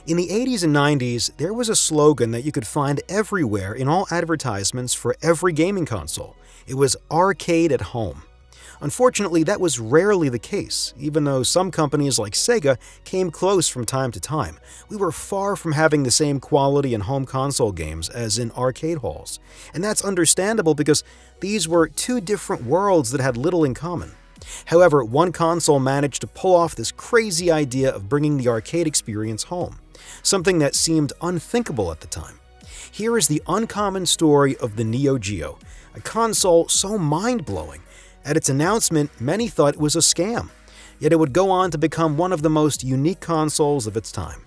In the 80s and 90s, there was a slogan that you could find everywhere in all advertisements for every gaming console. It was "Arcade at Home." Unfortunately, that was rarely the case, even though some companies like Sega came close from time to time. We were far from having the same quality in home console games as in arcade halls. And that's understandable because these were two different worlds that had little in common. However, one console managed to pull off this crazy idea of bringing the arcade experience home, something that seemed unthinkable at the time. Here is the uncommon story of the Neo Geo, a console so mind-blowing. At its announcement, many thought it was a scam, yet it would go on to become one of the most unique consoles of its time.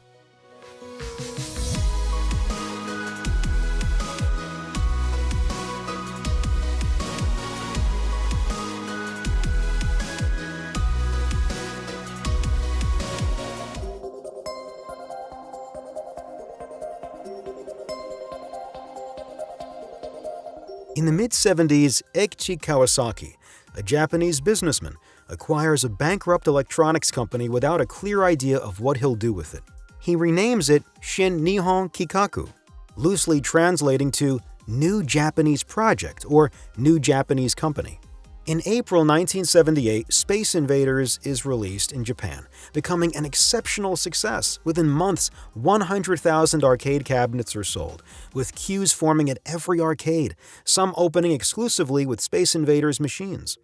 In the mid-70s, Eiichi Kawasaki, a Japanese businessman, acquires a bankrupt electronics company without a clear idea of what he'll do with it. He renames it Shin Nihon Kikaku, loosely translating to New Japanese Project or New Japanese Company. In April 1978, Space Invaders is released in Japan, becoming an exceptional success. Within months, 100,000 arcade cabinets are sold, with queues forming at every arcade, some opening exclusively with Space Invaders machines.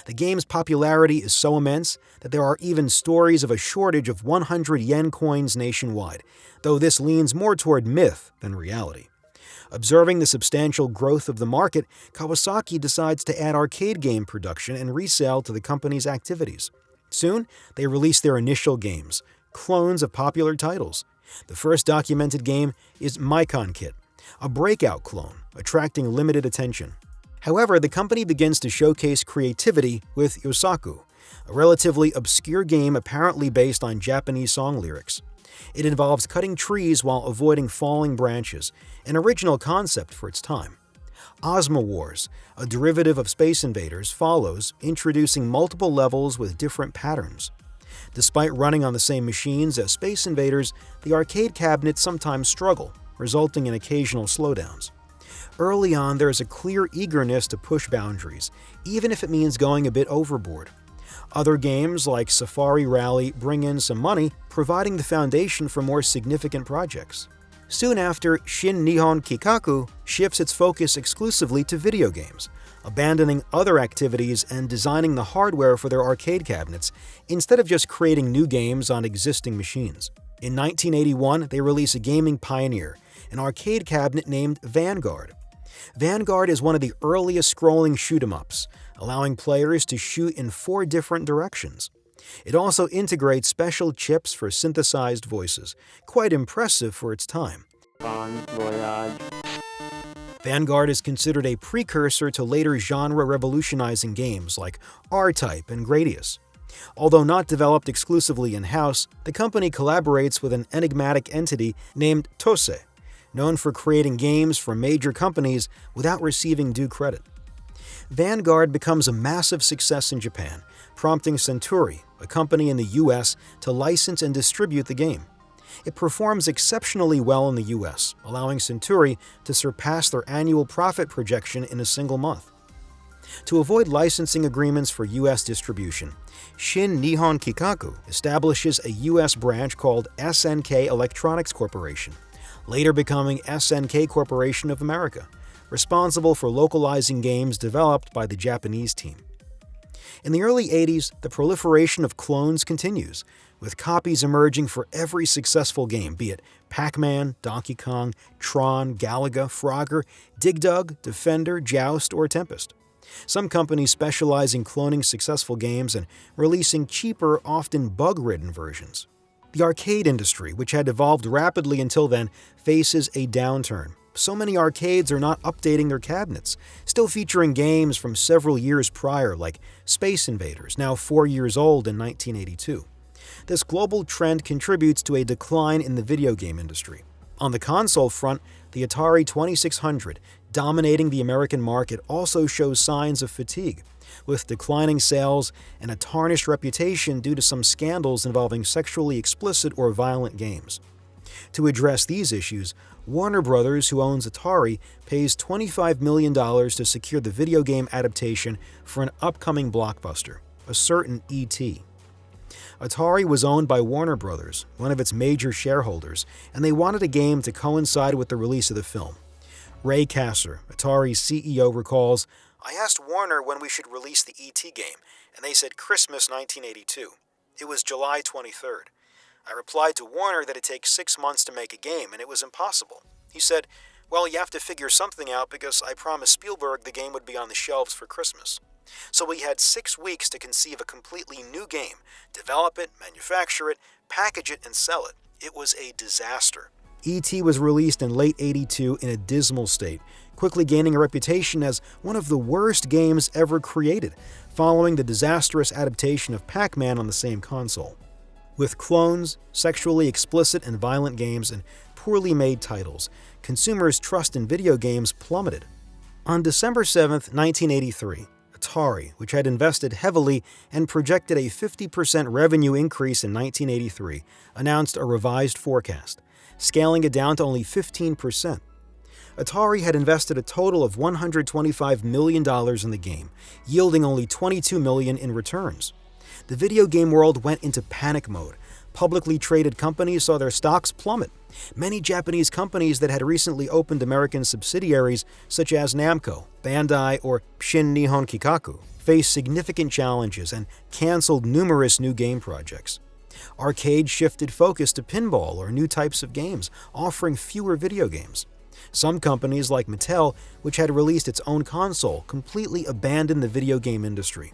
The game's popularity is so immense that there are even stories of a shortage of 100 yen coins nationwide, though this leans more toward myth than reality. Observing the substantial growth of the market, Kawasaki decides to add arcade game production and resale to the company's activities. Soon, they release their initial games, clones of popular titles. The first documented game is Maikon Kit, a breakout clone, attracting limited attention. However, the company begins to showcase creativity with Yosaku, a relatively obscure game apparently based on Japanese song lyrics. It involves cutting trees while avoiding falling branches, an original concept for its time. Ozma Wars, a derivative of Space Invaders, follows, introducing multiple levels with different patterns. Despite running on the same machines as Space Invaders, the arcade cabinets sometimes struggle, resulting in occasional slowdowns. Early on, there is a clear eagerness to push boundaries, even if it means going a bit overboard. Other games like Safari Rally bring in some money, providing the foundation for more significant projects. Soon after, Shin Nihon Kikaku shifts its focus exclusively to video games, abandoning other activities and designing the hardware for their arcade cabinets instead of just creating new games on existing machines. In 1981, they release a gaming pioneer, an arcade cabinet named Vanguard. Vanguard is one of the earliest scrolling shoot-'em-ups, allowing players to shoot in 4 different directions. It also integrates special chips for synthesized voices, quite impressive for its time. Bon voyage. Vanguard is considered a precursor to later genre-revolutionizing games like R-Type and Gradius. Although not developed exclusively in-house, the company collaborates with an enigmatic entity named Tose, known for creating games for major companies without receiving due credit. Vanguard becomes a massive success in Japan, prompting Century, a company in the US, to license and distribute the game. It performs exceptionally well in the US, allowing Century to surpass their annual profit projection in a single month. To avoid licensing agreements for US distribution, Shin Nihon Kikaku establishes a US branch called SNK Electronics Corporation, later becoming SNK Corporation of America, responsible for localizing games developed by the Japanese team. In the early 80s, the proliferation of clones continues, with copies emerging for every successful game, be it Pac-Man, Donkey Kong, Tron, Galaga, Frogger, Dig Dug, Defender, Joust, or Tempest. Some companies specialize in cloning successful games and releasing cheaper, often bug-ridden versions. The arcade industry, which had evolved rapidly until then, faces a downturn. So many arcades are not updating their cabinets, still featuring games from several years prior, like Space Invaders, now 4 years old in 1982. This global trend contributes to a decline in the video game industry. On the console front, the Atari 2600, dominating the American market, also shows signs of fatigue, with declining sales and a tarnished reputation due to some scandals involving sexually explicit or violent games. To address these issues, Warner Brothers, who owns Atari, pays $25 million to secure the video game adaptation for an upcoming blockbuster, a certain E.T. Atari was owned by Warner Brothers, one of its major shareholders, and they wanted a game to coincide with the release of the film. Ray Kasser, Atari's CEO, recalls, "I asked Warner when we should release the E.T. game, and they said Christmas 1982. It was July 23rd. I replied to Warner that it takes 6 months to make a game, and it was impossible. He said, well, you have to figure something out because I promised Spielberg the game would be on the shelves for Christmas. So we had 6 weeks to conceive a completely new game, develop it, manufacture it, package it, and sell it. It was a disaster." E.T. was released in late '82 in a dismal state, quickly gaining a reputation as one of the worst games ever created, following the disastrous adaptation of Pac-Man on the same console. With clones, sexually explicit and violent games, and poorly made titles, consumers' trust in video games plummeted. On December 7, 1983, Atari, which had invested heavily and projected a 50% revenue increase in 1983, announced a revised forecast, scaling it down to only 15%. Atari had invested a total of $125 million in the game, yielding only $22 million in returns. The video game world went into panic mode. Publicly traded companies saw their stocks plummet. Many Japanese companies that had recently opened American subsidiaries, such as Namco, Bandai, or Shin Nihon Kikaku, faced significant challenges and canceled numerous new game projects. Arcade shifted focus to pinball or new types of games, offering fewer video games. Some companies like Mattel, which had released its own console, completely abandoned the video game industry.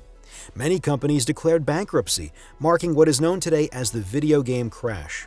Many companies declared bankruptcy, marking what is known today as the video game crash.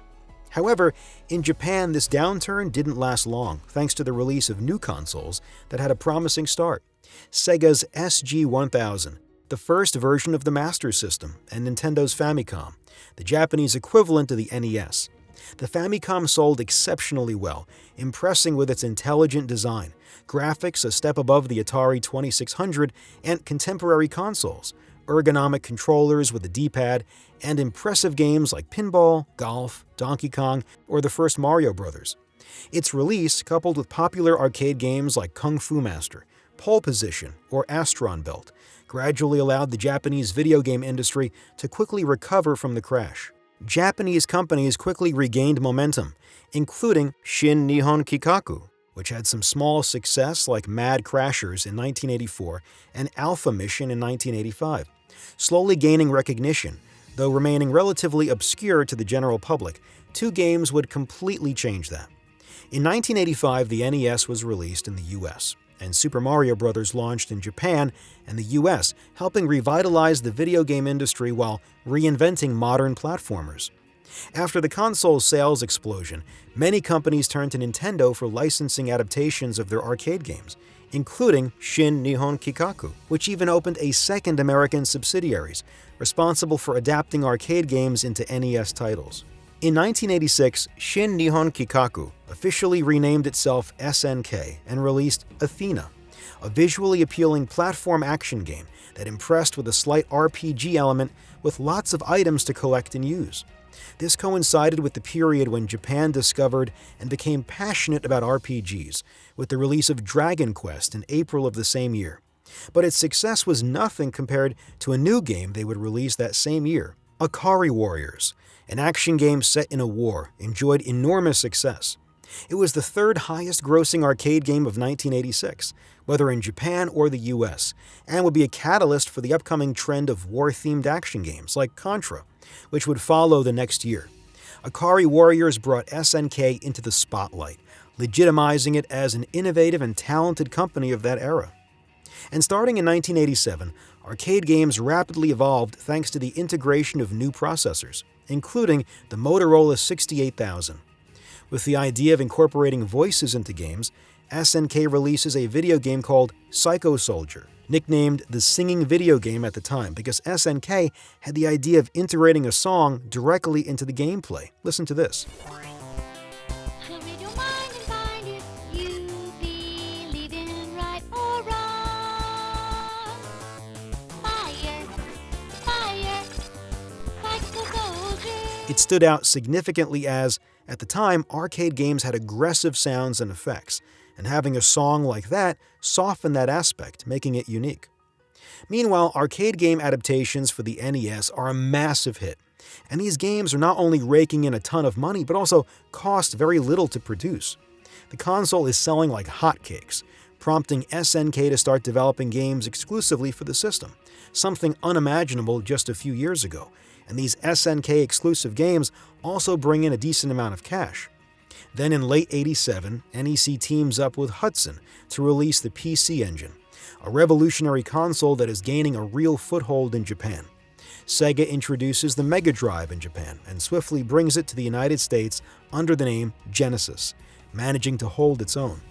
However, in Japan, this downturn didn't last long, thanks to the release of new consoles that had a promising start. Sega's SG-1000, the first version of the Master System, and Nintendo's Famicom, the Japanese equivalent to the NES. The Famicom sold exceptionally well, impressing with its intelligent design, graphics a step above the Atari 2600, and contemporary consoles, ergonomic controllers with a D-pad, and impressive games like pinball, golf, Donkey Kong, or the first Mario Bros. Its release, coupled with popular arcade games like Kung Fu Master, Pole Position, or Astron Belt, gradually allowed the Japanese video game industry to quickly recover from the crash. Japanese companies quickly regained momentum, including Shin Nihon Kikaku, which had some small success like Mad Crashers in 1984 and Alpha Mission in 1985, slowly gaining recognition. Though remaining relatively obscure to the general public, two games would completely change that. In 1985, the NES was released in the US, and Super Mario Bros. Launched in Japan and the US, helping revitalize the video game industry while reinventing modern platformers. After the console's sales explosion, many companies turned to Nintendo for licensing adaptations of their arcade games, including Shin Nihon Kikaku, which even opened a second American subsidiary, responsible for adapting arcade games into NES titles. In 1986, Shin Nihon Kikaku officially renamed itself SNK and released Athena, a visually appealing platform action game that impressed with a slight RPG element with lots of items to collect and use. This coincided with the period when Japan discovered and became passionate about RPGs, with the release of Dragon Quest in April of the same year. But its success was nothing compared to a new game they would release that same year, Ikari Warriors, an action game set in a war, enjoyed enormous success. It was the third highest grossing arcade game of 1986, whether in Japan or the US, and would be a catalyst for the upcoming trend of war-themed action games like Contra, which would follow the next year. Ikari Warriors brought SNK into the spotlight, legitimizing it as an innovative and talented company of that era. And starting in 1987, arcade games rapidly evolved thanks to the integration of new processors, including the Motorola 68000. With the idea of incorporating voices into games, SNK releases a video game called Psycho Soldier, nicknamed the singing video game at the time because SNK had the idea of integrating a song directly into the gameplay. Listen to this. It stood out significantly as At the time, arcade games had aggressive sounds and effects, and having a song like that softened that aspect, making it unique. Meanwhile, arcade game adaptations for the NES are a massive hit, and these games are not only raking in a ton of money, but also cost very little to produce. The console is selling like hotcakes, prompting SNK to start developing games exclusively for the system, something unimaginable just a few years ago, and these SNK exclusive games also bring in a decent amount of cash. Then in late '87, NEC teams up with Hudson to release the PC Engine, a revolutionary console that is gaining a real foothold in Japan. Sega introduces the Mega Drive in Japan and swiftly brings it to the United States under the name Genesis, managing to hold its own.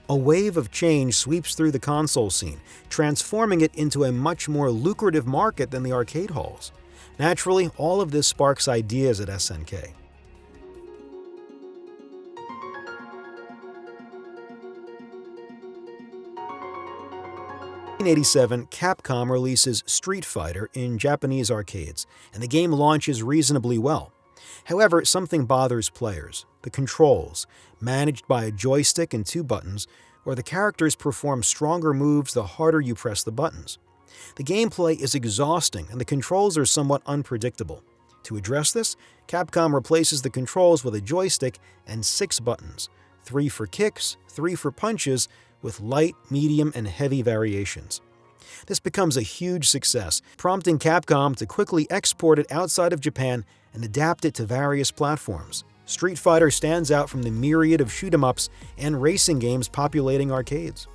A wave of change sweeps through the console scene, transforming it into a much more lucrative market than the arcade halls. Naturally, all of this sparks ideas at SNK. In 1987, Capcom releases Street Fighter in Japanese arcades, and the game launches reasonably well. However, something bothers players: the controls, managed by a joystick and 2 buttons, where the characters perform stronger moves the harder you press the buttons. The gameplay is exhausting, and the controls are somewhat unpredictable. To address this, Capcom replaces the controls with a joystick and 6 buttons, 3 for kicks, 3 for punches, with light, medium, and heavy variations. This becomes a huge success, prompting Capcom to quickly export it outside of Japan and adapt it to various platforms. Street Fighter stands out from the myriad of shoot-'em-ups and racing games populating arcades.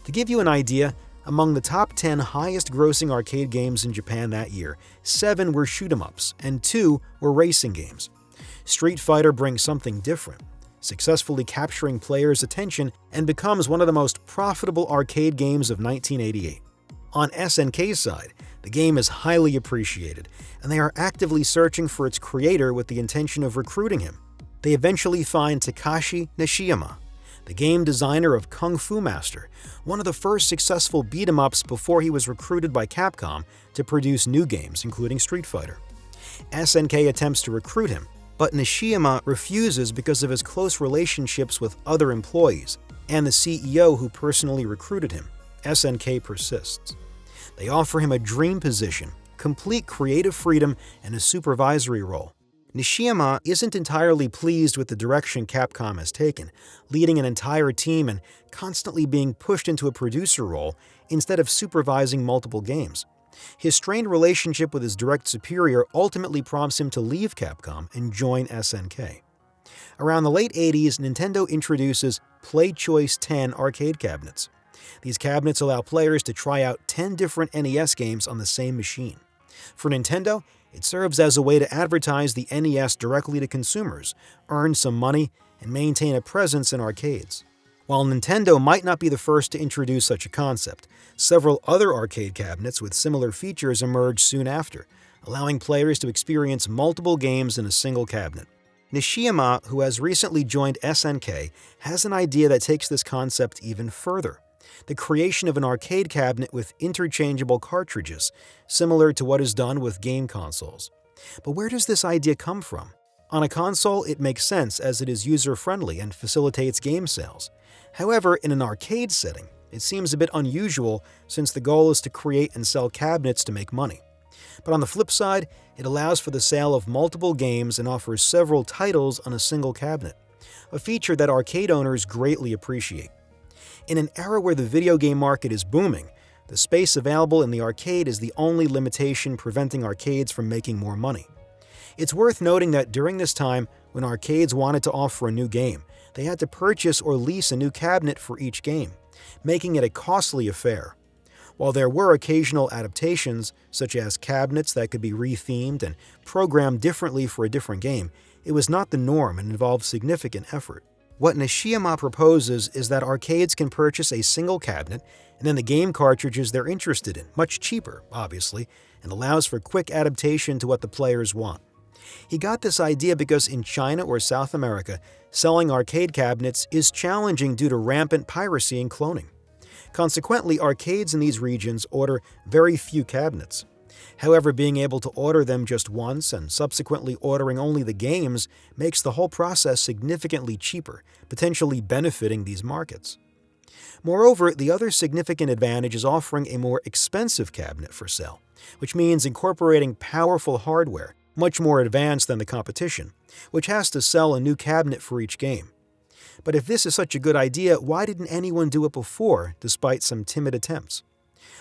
To give you an idea, among the top 10 highest-grossing arcade games in Japan that year, 7 were shoot-'em-ups and 2 were racing games. Street Fighter brings something different, successfully capturing players' attention, and becomes one of the most profitable arcade games of 1988. On SNK's side, the game is highly appreciated, and they are actively searching for its creator with the intention of recruiting him. They eventually find Takashi Nishiyama, the game designer of Kung Fu Master, one of the first successful beat-em-ups before he was recruited by Capcom to produce new games, including Street Fighter. SNK attempts to recruit him, but Nishiyama refuses because of his close relationships with other employees and the CEO who personally recruited him. SNK persists. They offer him a dream position, complete creative freedom, and a supervisory role. Nishiyama isn't entirely pleased with the direction Capcom has taken, leading an entire team and constantly being pushed into a producer role instead of supervising multiple games. His strained relationship with his direct superior ultimately prompts him to leave Capcom and join SNK. Around the late 80s, Nintendo introduces Play Choice 10 arcade cabinets. These cabinets allow players to try out 10 different NES games on the same machine. For Nintendo, it serves as a way to advertise the NES directly to consumers, earn some money, and maintain a presence in arcades. While Nintendo might not be the first to introduce such a concept, several other arcade cabinets with similar features emerged soon after, allowing players to experience multiple games in a single cabinet. Nishiyama, who has recently joined SNK, has an idea that takes this concept even further: the creation of an arcade cabinet with interchangeable cartridges, similar to what is done with game consoles. But where does this idea come from? On a console, it makes sense as it is user-friendly and facilitates game sales. However, in an arcade setting, it seems a bit unusual since the goal is to create and sell cabinets to make money. But on the flip side, it allows for the sale of multiple games and offers several titles on a single cabinet, a feature that arcade owners greatly appreciate. In an era where the video game market is booming, the space available in the arcade is the only limitation preventing arcades from making more money. It's worth noting that during this time, when arcades wanted to offer a new game, they had to purchase or lease a new cabinet for each game, making it a costly affair. While there were occasional adaptations, such as cabinets that could be rethemed and programmed differently for a different game, it was not the norm and involved significant effort. What Nishiyama proposes is that arcades can purchase a single cabinet and then the game cartridges they're interested in, much cheaper, obviously, and allows for quick adaptation to what the players want. He got this idea because in China or South America, selling arcade cabinets is challenging due to rampant piracy and cloning. Consequently, arcades in these regions order very few cabinets. However, being able to order them just once and subsequently ordering only the games makes the whole process significantly cheaper, potentially benefiting these markets. Moreover, the other significant advantage is offering a more expensive cabinet for sale, which means incorporating powerful hardware, much more advanced than the competition, which has to sell a new cabinet for each game. But if this is such a good idea, why didn't anyone do it before, despite some timid attempts?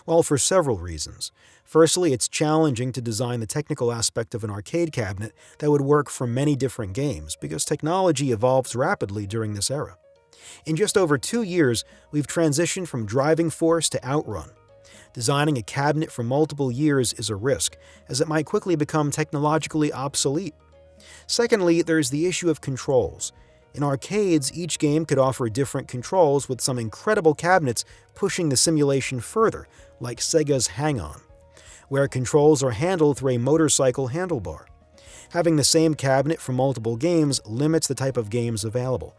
Well, for several reasons. Firstly, it's challenging to design the technical aspect of an arcade cabinet that would work for many different games, because technology evolves rapidly during this era. In just over 2 years, we've transitioned from driving force to outrun. Designing a cabinet for multiple years is a risk, as it might quickly become technologically obsolete. Secondly, there's the issue of controls. In arcades, each game could offer different controls, with some incredible cabinets pushing the simulation further, like Sega's Hang-On, where controls are handled through a motorcycle handlebar. Having the same cabinet for multiple games limits the type of games available.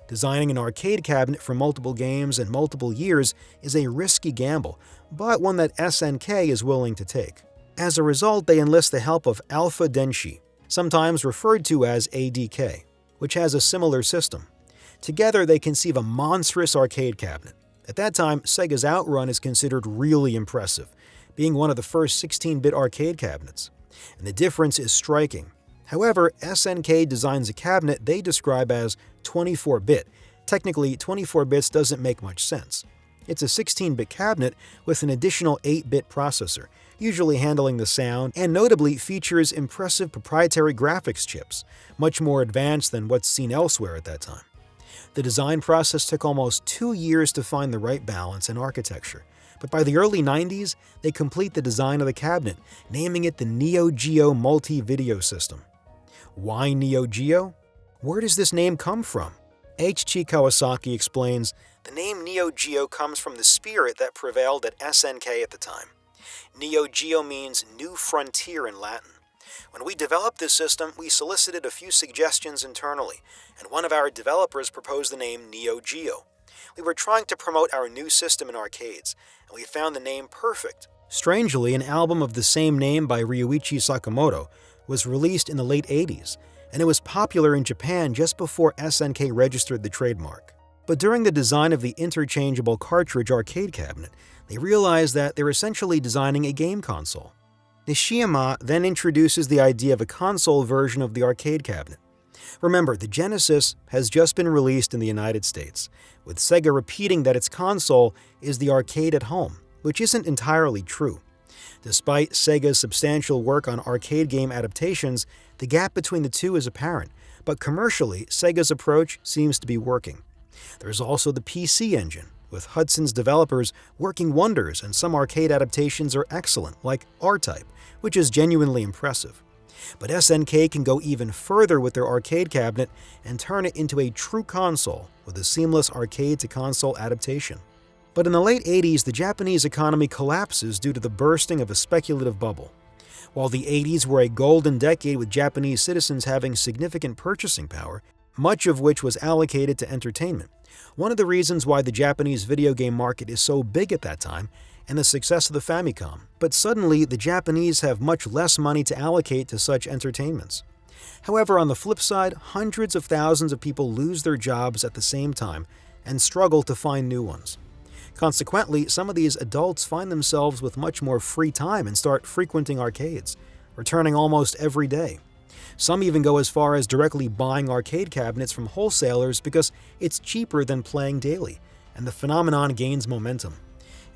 Designing an arcade cabinet for multiple games and multiple years is a risky gamble, but one that SNK is willing to take. As a result, they enlist the help of Alpha Denshi, sometimes referred to as ADK, which has a similar system. Together, they conceive a monstrous arcade cabinet. At that time, Sega's Outrun is considered really impressive, being one of the first 16-bit arcade cabinets. And the difference is striking. However, SNK designs a cabinet they describe as 24-bit. Technically, 24 bits doesn't make much sense. It's a 16-bit cabinet with an additional 8-bit processor, usually handling the sound, and notably features impressive proprietary graphics chips, much more advanced than what's seen elsewhere at that time. The design process took almost 2 years to find the right balance and architecture, but by the early 90s, they complete the design of the cabinet, naming it the Neo-Geo Multi-Video System. Why Neo-Geo? Where does this name come from? H.G. Kawasaki explains, the name Neo-Geo comes from the spirit that prevailed at SNK at the time. Neo-Geo means new frontier in Latin. When we developed this system, we solicited a few suggestions internally, and one of our developers proposed the name Neo-Geo. We were trying to promote our new system in arcades, and we found the name perfect. Strangely, an album of the same name by Ryuichi Sakamoto was released in the late 80s, and it was popular in Japan just before SNK registered the trademark. But during the design of the interchangeable cartridge arcade cabinet, they realized that they're essentially designing a game console. Nishiyama then introduces the idea of a console version of the arcade cabinet. Remember, the Genesis has just been released in the United States, with Sega repeating that its console is the arcade at home, which isn't entirely true. Despite Sega's substantial work on arcade game adaptations, the gap between the two is apparent, but commercially, Sega's approach seems to be working. There's also the PC Engine, with Hudson's developers working wonders, and some arcade adaptations are excellent, like R-Type, which is genuinely impressive. But SNK can go even further with their arcade cabinet and turn it into a true console with a seamless arcade-to-console adaptation. But in the late 80s, the Japanese economy collapses due to the bursting of a speculative bubble. While the 80s were a golden decade with Japanese citizens having significant purchasing power, much of which was allocated to entertainment, one of the reasons why the Japanese video game market is so big at that time, and the success of the Famicom. But suddenly, the Japanese have much less money to allocate to such entertainments. However, on the flip side, hundreds of thousands of people lose their jobs at the same time and struggle to find new ones. Consequently, some of these adults find themselves with much more free time and start frequenting arcades, returning almost every day. Some even go as far as directly buying arcade cabinets from wholesalers because it's cheaper than playing daily, and the phenomenon gains momentum.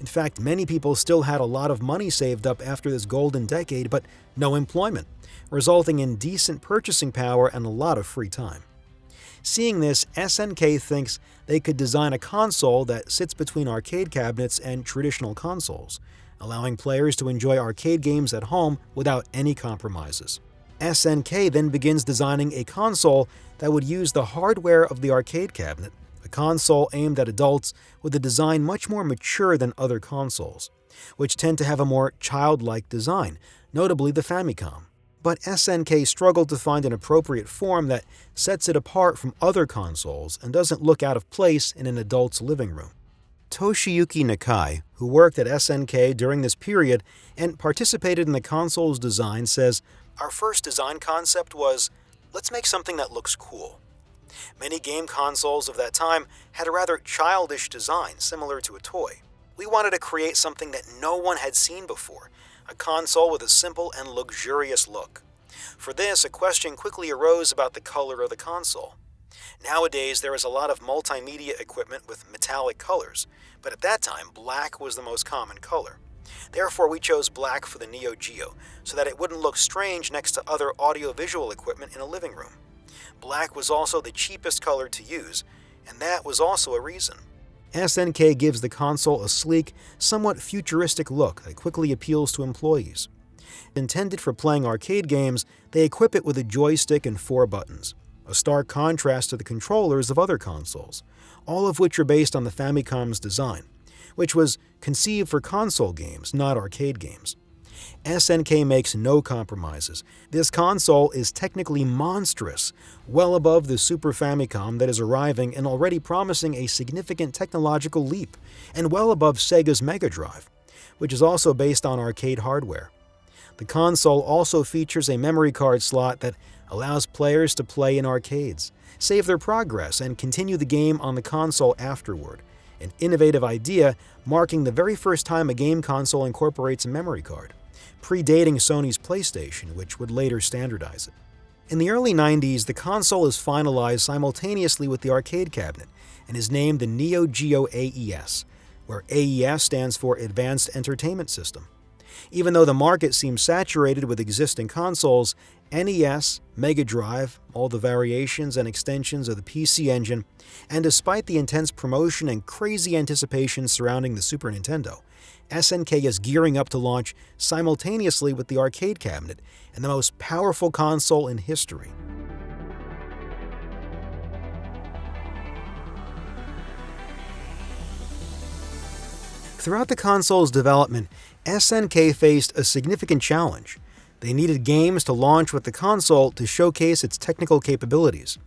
In fact, many people still had a lot of money saved up after this golden decade, but no employment, resulting in decent purchasing power and a lot of free time. Seeing this, SNK thinks they could design a console that sits between arcade cabinets and traditional consoles, allowing players to enjoy arcade games at home without any compromises. SNK then begins designing a console that would use the hardware of the arcade cabinet, a console aimed at adults with a design much more mature than other consoles, which tend to have a more childlike design, notably the Famicom. But SNK struggled to find an appropriate form that sets it apart from other consoles and doesn't look out of place in an adult's living room. Toshiyuki Nakai, who who worked at SNK during this period and participated in the console's design, says, "Our first design concept was, let's make something that looks cool. Many game consoles of that time had a rather childish design, similar to a toy. We wanted to create something that no one had seen before, a console with a simple and luxurious look. For this, a question quickly arose about the color of the console. Nowadays, there is a lot of multimedia equipment with metallic colors, but at that time, black was the most common color. Therefore, we chose black for the Neo Geo, so that it wouldn't look strange next to other audiovisual equipment in a living room. Black was also the cheapest color to use, and that was also a reason." SNK gives the console a sleek, somewhat futuristic look that quickly appeals to employees. Intended for playing arcade games, they equip it with a joystick and 4 buttons, a stark contrast to the controllers of other consoles, all of which are based on the Famicom's design, which was conceived for console games, not arcade games. SNK makes no compromises. This console is technically monstrous, well above the Super Famicom that is arriving and already promising a significant technological leap, and well above Sega's Mega Drive, which is also based on arcade hardware. The console also features a memory card slot that allows players to play in arcades, save their progress, and continue the game on the console afterward, an innovative idea marking the very first time a game console incorporates a memory card, predating Sony's PlayStation, which would later standardize it. In the early 90s, the console is finalized simultaneously with the arcade cabinet and is named the Neo Geo AES, where AES stands for Advanced Entertainment System. Even though the market seems saturated with existing consoles, NES, Mega Drive, all the variations and extensions of the PC Engine, and despite the intense promotion and crazy anticipation surrounding the Super Nintendo, SNK is gearing up to launch simultaneously with the arcade cabinet and the most powerful console in history. Throughout the console's development, SNK faced a significant challenge. They needed games to launch with the console to showcase its technical capabilities.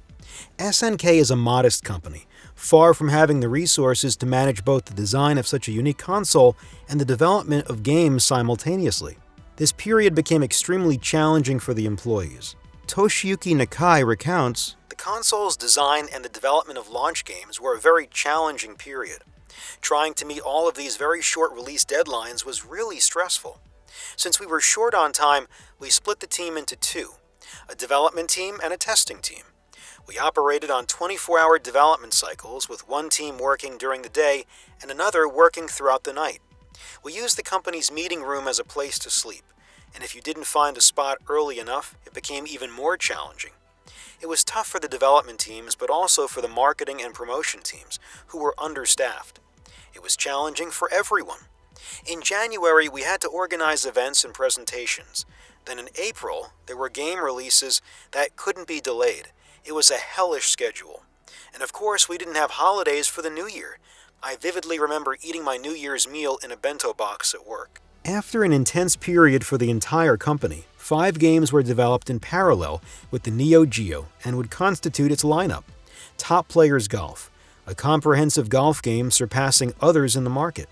SNK is a modest company, far from having the resources to manage both the design of such a unique console and the development of games simultaneously. This period became extremely challenging for the employees. Toshiyuki Nakai recounts, "The console's design and the development of launch games were a very challenging period. Trying to meet all of these very short release deadlines was really stressful. Since we were short on time, we split the team into 2, a development team and a testing team. We operated on 24-hour development cycles, with one team working during the day and another working throughout the night. We used the company's meeting room as a place to sleep, and if you didn't find a spot early enough, it became even more challenging. It was tough for the development teams, but also for the marketing and promotion teams, who were understaffed. It was challenging for everyone. In January, we had to organize events and presentations. Then in April, there were game releases that couldn't be delayed. It was a hellish schedule. And of course, we didn't have holidays for the New Year. I vividly remember eating my New Year's meal in a bento box at work." After an intense period for the entire company, 5 games were developed in parallel with the Neo Geo and would constitute its lineup. Top Players Golf, a comprehensive golf game surpassing others in the market.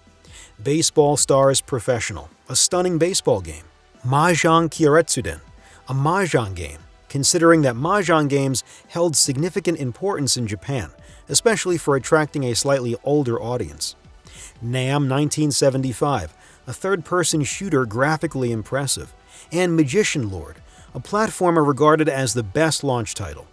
Baseball Stars Professional, a stunning baseball game. Mahjong Kyoretsuden, a mahjong game, considering that mahjong games held significant importance in Japan, especially for attracting a slightly older audience. Nam 1975, a third-person shooter graphically impressive. And Magician Lord, a platformer regarded as the best launch title.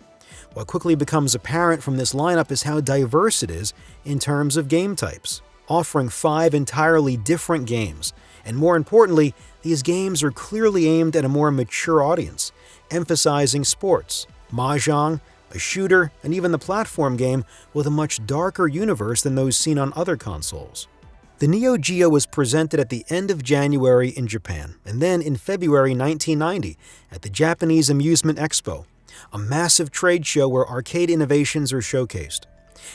What quickly becomes apparent from this lineup is how diverse it is in terms of game types, offering 5 entirely different games. And more importantly, these games are clearly aimed at a more mature audience, emphasizing sports, mahjong, a shooter, and even the platform game with a much darker universe than those seen on other consoles. The Neo Geo was presented at the end of January in Japan, and then in February 1990 at the Japanese Amusement Expo, a massive trade show where arcade innovations are showcased.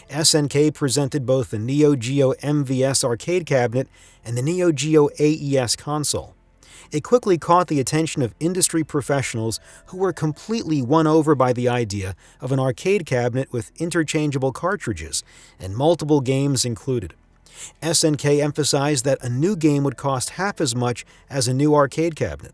SNK presented both the Neo Geo MVS arcade cabinet and the Neo Geo AES console. It quickly caught the attention of industry professionals who were completely won over by the idea of an arcade cabinet with interchangeable cartridges and multiple games included. SNK emphasized that a new game would cost half as much as a new arcade cabinet.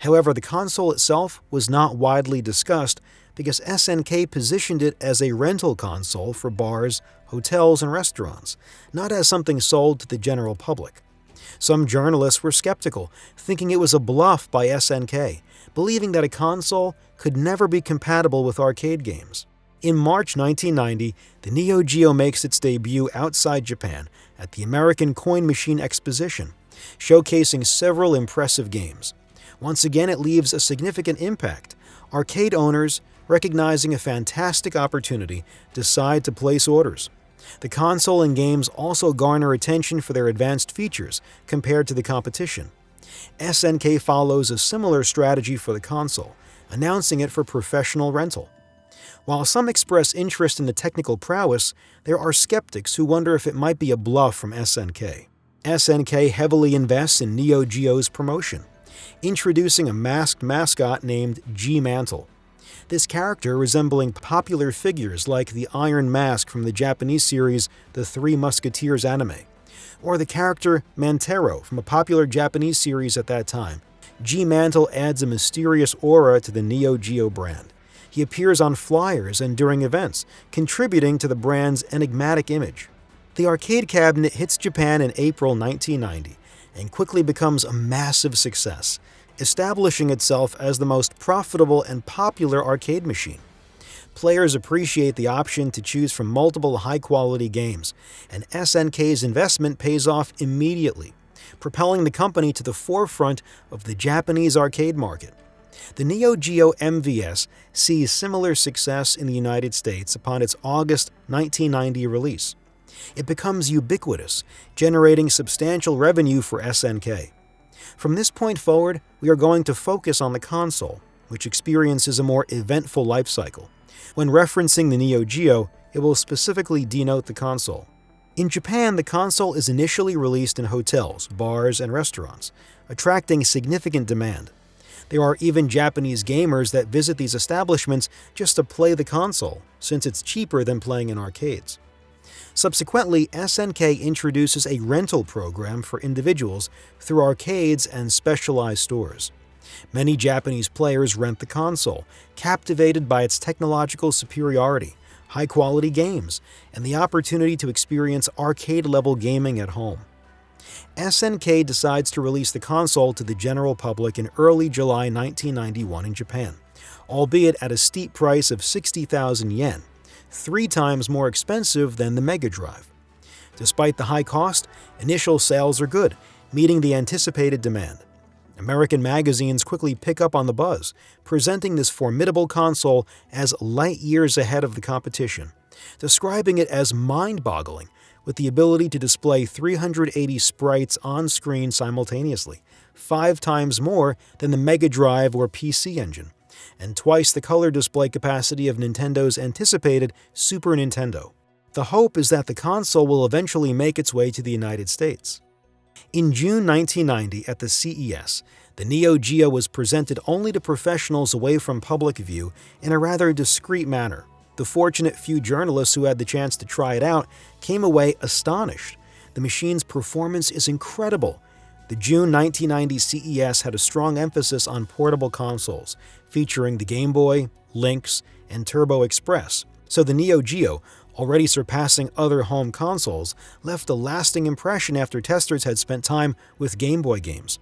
However, the console itself was not widely discussed because SNK positioned it as a rental console for bars, hotels, and restaurants, not as something sold to the general public. Some journalists were skeptical, thinking it was a bluff by SNK, believing that a console could never be compatible with arcade games. In March 1990, the Neo Geo makes its debut outside Japan at the American Coin Machine Exposition, showcasing several impressive games. Once again, it leaves a significant impact. Arcade owners, recognizing a fantastic opportunity, decide to place orders. The console and games also garner attention for their advanced features compared to the competition. SNK follows a similar strategy for the console, announcing it for professional rental. While some express interest in the technical prowess, there are skeptics who wonder if it might be a bluff from SNK. SNK heavily invests in Neo Geo's promotion, introducing a masked mascot named G-Mantle. This character, resembling popular figures like the Iron Mask from the Japanese series The Three Musketeers anime, or the character Mantero from a popular Japanese series at that time, G-Mantle adds a mysterious aura to the Neo Geo brand. He appears on flyers and during events, contributing to the brand's enigmatic image. The arcade cabinet hits Japan in April 1990 and quickly becomes a massive success, establishing itself as the most profitable and popular arcade machine. Players appreciate the option to choose from multiple high-quality games, and SNK's investment pays off immediately, propelling the company to the forefront of the Japanese arcade market. The Neo Geo MVS sees similar success in the United States upon its August 1990 release. It becomes ubiquitous, generating substantial revenue for SNK. From this point forward, we are going to focus on the console, which experiences a more eventful life cycle. When referencing the Neo Geo, it will specifically denote the console. In Japan, the console is initially released in hotels, bars, and restaurants, attracting significant demand. There are even Japanese gamers that visit these establishments just to play the console, since it's cheaper than playing in arcades. Subsequently, SNK introduces a rental program for individuals through arcades and specialized stores. Many Japanese players rent the console, captivated by its technological superiority, high-quality games, and the opportunity to experience arcade-level gaming at home. SNK decides to release the console to the general public in early July 1991 in Japan, albeit at a steep price of 60,000 yen, 3 times more expensive than the Mega Drive. Despite the high cost, initial sales are good, meeting the anticipated demand. American magazines quickly pick up on the buzz, presenting this formidable console as light years ahead of the competition, describing it as mind-boggling, with the ability to display 380 sprites on screen simultaneously, 5 times more than the Mega Drive or PC Engine, and twice the color display capacity of Nintendo's anticipated Super Nintendo. The hope is that the console will eventually make its way to the United States. In June 1990 at the CES, the Neo Geo was presented only to professionals away from public view in a rather discreet manner. The fortunate few journalists who had the chance to try it out came away astonished. The machine's performance is incredible. The June 1990 CES had a strong emphasis on portable consoles, featuring the Game Boy, Lynx, and Turbo Express, so the Neo Geo, already surpassing other home consoles, left a lasting impression after testers had spent time with Game Boy games.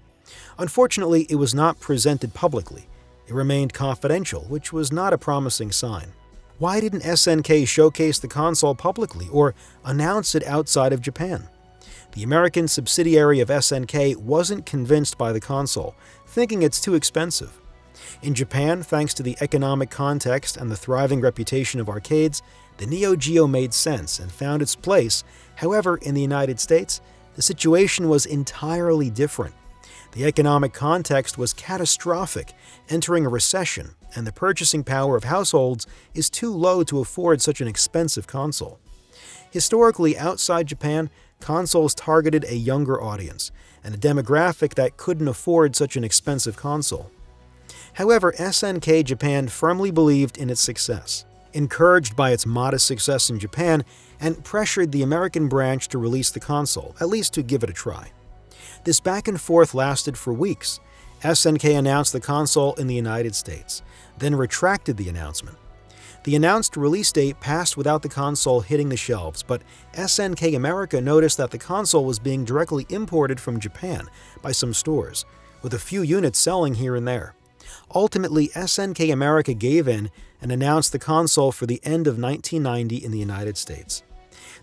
Unfortunately, it was not presented publicly. It remained confidential, which was not a promising sign. Why didn't SNK showcase the console publicly or announce it outside of Japan? The American subsidiary of SNK wasn't convinced by the console, thinking it's too expensive. In Japan, thanks to the economic context and the thriving reputation of arcades, the Neo Geo made sense and found its place. However, in the United States, the situation was entirely different. The economic context was catastrophic, entering a recession, and the purchasing power of households is too low to afford such an expensive console. Historically, outside Japan, consoles targeted a younger audience, and a demographic that couldn't afford such an expensive console. However, SNK Japan firmly believed in its success. encouraged by its modest success in Japan, and pressured the American branch to release the console, at least to give it a try. This back and forth lasted for weeks. SNK announced the console in the United States, then retracted the announcement. The announced release date passed without the console hitting the shelves, but SNK America noticed that the console was being directly imported from Japan by some stores, with a few units selling here and there. Ultimately, SNK America gave in and announced the console for the end of 1990 in the United States.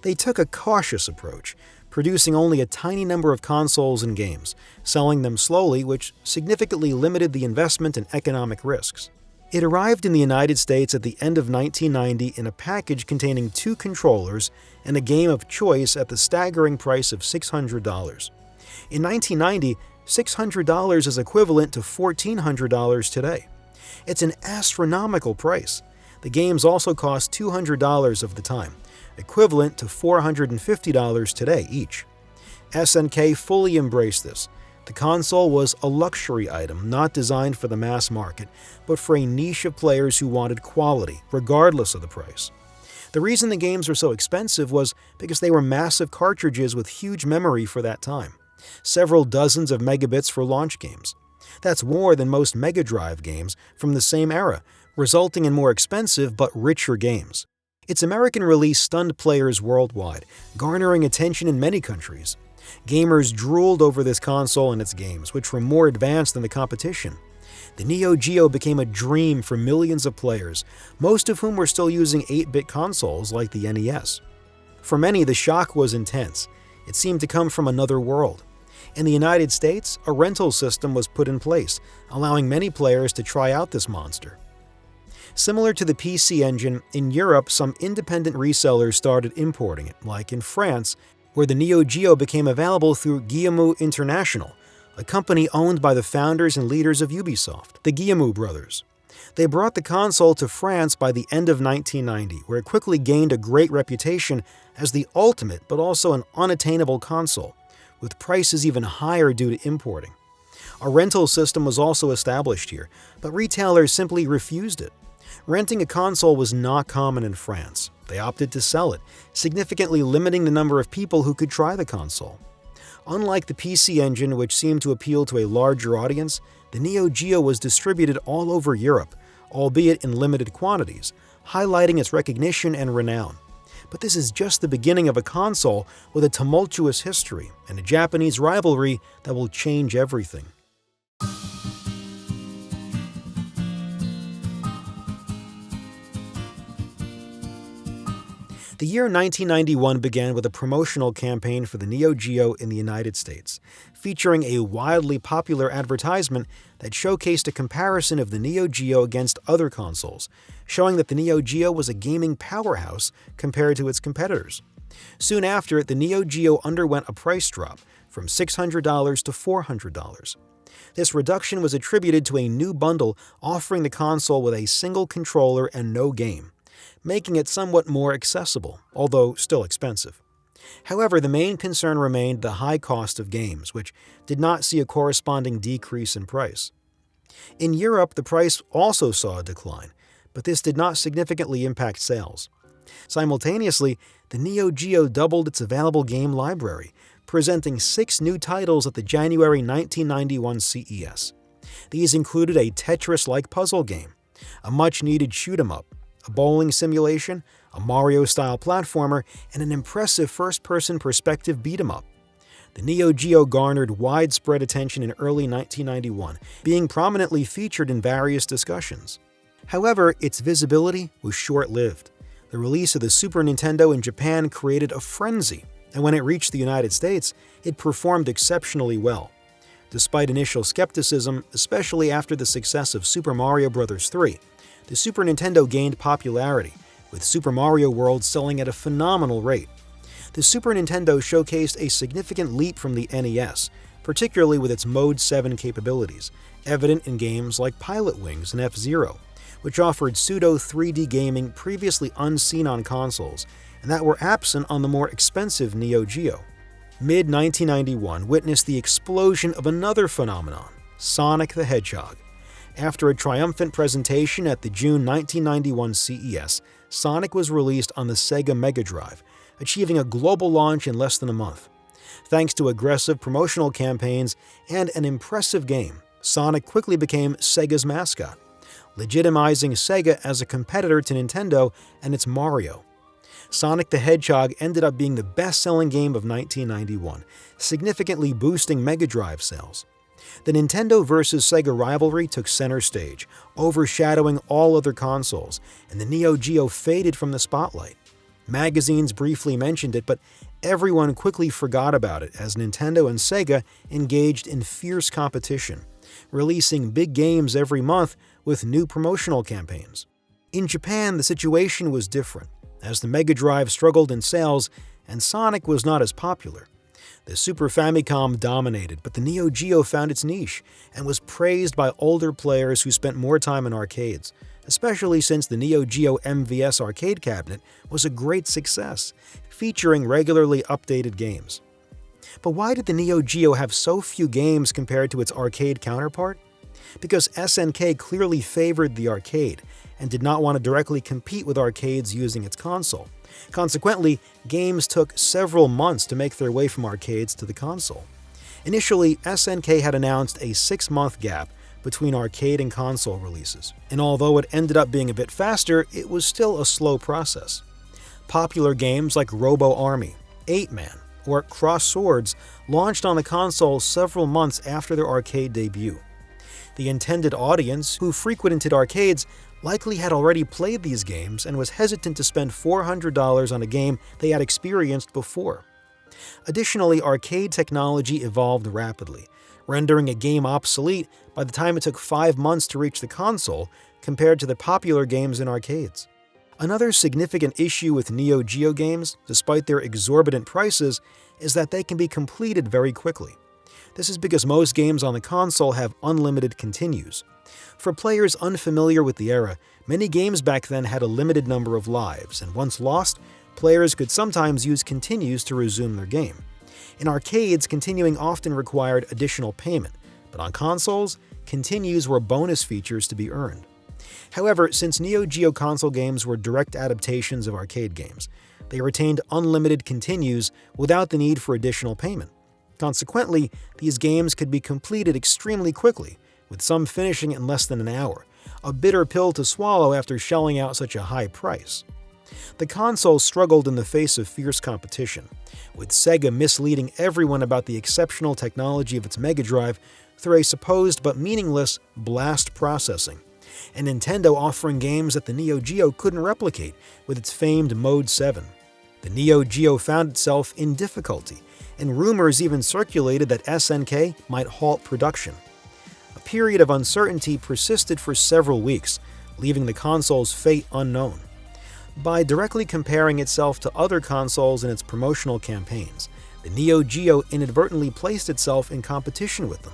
They took a cautious approach, producing only a tiny number of consoles and games, selling them slowly, which significantly limited the investment and economic risks. It arrived in the United States at the end of 1990 in a package containing 2 controllers and a game of choice at the staggering price of $600. In 1990, $600 is equivalent to $1,400 today. It's an astronomical price. The games also cost $200 of the time, equivalent to $450 today each. SNK fully embraced this. The console was a luxury item not designed for the mass market, but for a niche of players who wanted quality, regardless of the price. The reason the games were so expensive was because they were massive cartridges with huge memory for that time. Several dozens of megabits for launch games. That's more than most Mega Drive games from the same era, resulting in more expensive but richer games. Its American release stunned players worldwide, garnering attention in many countries. Gamers drooled over this console and its games, which were more advanced than the competition. The Neo Geo became a dream for millions of players, most of whom were still using 8-bit consoles like the NES. For many, the shock was intense. It seemed to come from another world. In the United States, a rental system was put in place, allowing many players to try out this monster. Similar to the PC Engine, in Europe some independent resellers started importing it, like in France, where the Neo Geo became available through Guillemot International, a company owned by the founders and leaders of Ubisoft, the Guillemot brothers. They brought the console to France by the end of 1990, where it quickly gained a great reputation as the ultimate but also an unattainable console, with prices even higher due to importing. A rental system was also established here, but retailers simply refused it. Renting a console was not common in France. They opted to sell it, significantly limiting the number of people who could try the console. Unlike the PC Engine, which seemed to appeal to a larger audience, the Neo Geo was distributed all over Europe, albeit in limited quantities, highlighting its recognition and renown. But this is just the beginning of a console with a tumultuous history and a Japanese rivalry that will change everything. The year 1991 began with a promotional campaign for the Neo Geo in the United States, featuring a wildly popular advertisement that showcased a comparison of the Neo Geo against other consoles, showing that the Neo Geo was a gaming powerhouse compared to its competitors. Soon after, the Neo Geo underwent a price drop from $600 to $400. This reduction was attributed to a new bundle offering the console with a single controller and no game, making it somewhat more accessible, although still expensive. However, the main concern remained the high cost of games, which did not see a corresponding decrease in price. In Europe, the price also saw a decline, but this did not significantly impact sales. Simultaneously, the Neo Geo doubled its available game library, presenting 6 new titles at the January 1991 CES. These included a Tetris-like puzzle game, a much-needed shoot-'em-up, a bowling simulation, a Mario-style platformer, and an impressive first-person perspective beat-'em-up. The Neo Geo garnered widespread attention in early 1991, being prominently featured in various discussions. However, its visibility was short-lived. The release of the Super Nintendo in Japan created a frenzy, and when it reached the United States, it performed exceptionally well. Despite initial skepticism, especially after the success of Super Mario Bros. 3, the Super Nintendo gained popularity, with Super Mario World selling at a phenomenal rate. The Super Nintendo showcased a significant leap from the NES, particularly with its Mode 7 capabilities, evident in games like Pilot Wings and F-Zero, which offered pseudo-3D gaming previously unseen on consoles, and that were absent on the more expensive Neo Geo. Mid-1991 witnessed the explosion of another phenomenon, Sonic the Hedgehog. After a triumphant presentation at the June 1991 CES, Sonic was released on the Sega Mega Drive, achieving a global launch in less than a month. Thanks to aggressive promotional campaigns and an impressive game, Sonic quickly became Sega's mascot, legitimizing Sega as a competitor to Nintendo and its Mario. Sonic the Hedgehog ended up being the best-selling game of 1991, significantly boosting Mega Drive sales. The Nintendo vs. Sega rivalry took center stage, overshadowing all other consoles, and the Neo Geo faded from the spotlight. Magazines briefly mentioned it, but everyone quickly forgot about it as Nintendo and Sega engaged in fierce competition, releasing big games every month with new promotional campaigns. In Japan, the situation was different, as the Mega Drive struggled in sales and Sonic was not as popular. The Super Famicom dominated, but the Neo Geo found its niche and was praised by older players who spent more time in arcades, especially since the Neo Geo MVS arcade cabinet was a great success, featuring regularly updated games. But why did the Neo Geo have so few games compared to its arcade counterpart? Because SNK clearly favored the arcade and did not want to directly compete with arcades using its console. Consequently, games took several months to make their way from arcades to the console. Initially, SNK had announced a 6-month gap between arcade and console releases, and although it ended up being a bit faster, it was still a slow process. Popular games like Robo Army, 8-Man, or Cross Swords launched on the console several months after their arcade debut. The intended audience, who frequented arcades, likely had already played these games and was hesitant to spend $400 on a game they had experienced before. Additionally, arcade technology evolved rapidly, rendering a game obsolete by the time it took 5 months to reach the console compared to the popular games in arcades. Another significant issue with Neo Geo games, despite their exorbitant prices, is that they can be completed very quickly. This is because most games on the console have unlimited continues. For players unfamiliar with the era, many games back then had a limited number of lives, and once lost, players could sometimes use continues to resume their game. In arcades, continuing often required additional payment, but on consoles, continues were bonus features to be earned. However, since Neo Geo console games were direct adaptations of arcade games, they retained unlimited continues without the need for additional payment. Consequently, these games could be completed extremely quickly, with some finishing in less than an hour, a bitter pill to swallow after shelling out such a high price. The console struggled in the face of fierce competition, with Sega misleading everyone about the exceptional technology of its Mega Drive through a supposed but meaningless blast processing, and Nintendo offering games that the Neo Geo couldn't replicate with its famed Mode 7. The Neo Geo found itself in difficulty, and rumors even circulated that SNK might halt production. A period of uncertainty persisted for several weeks, leaving the console's fate unknown. By directly comparing itself to other consoles in its promotional campaigns, the Neo Geo inadvertently placed itself in competition with them,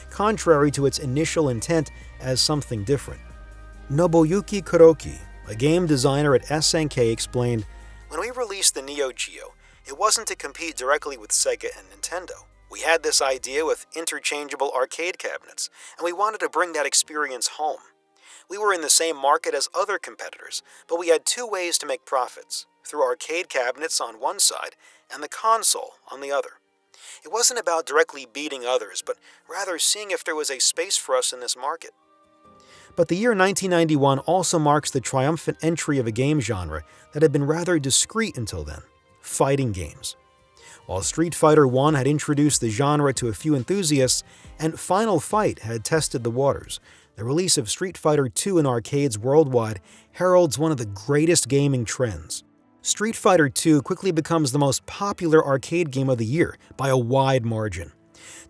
contrary to its initial intent as something different. Nobuyuki Kuroki, a game designer at SNK, explained, "When we released the Neo Geo, it wasn't to compete directly with Sega and Nintendo. We had this idea with interchangeable arcade cabinets, and we wanted to bring that experience home. We were in the same market as other competitors, but we had 2 ways to make profits, through arcade cabinets on one side and the console on the other. It wasn't about directly beating others, but rather seeing if there was a space for us in this market." But the year 1991 also marks the triumphant entry of a game genre that had been rather discreet until then: fighting games. While Street Fighter I had introduced the genre to a few enthusiasts, and Final Fight had tested the waters, the release of Street Fighter II in arcades worldwide heralds one of the greatest gaming trends. Street Fighter II quickly becomes the most popular arcade game of the year by a wide margin.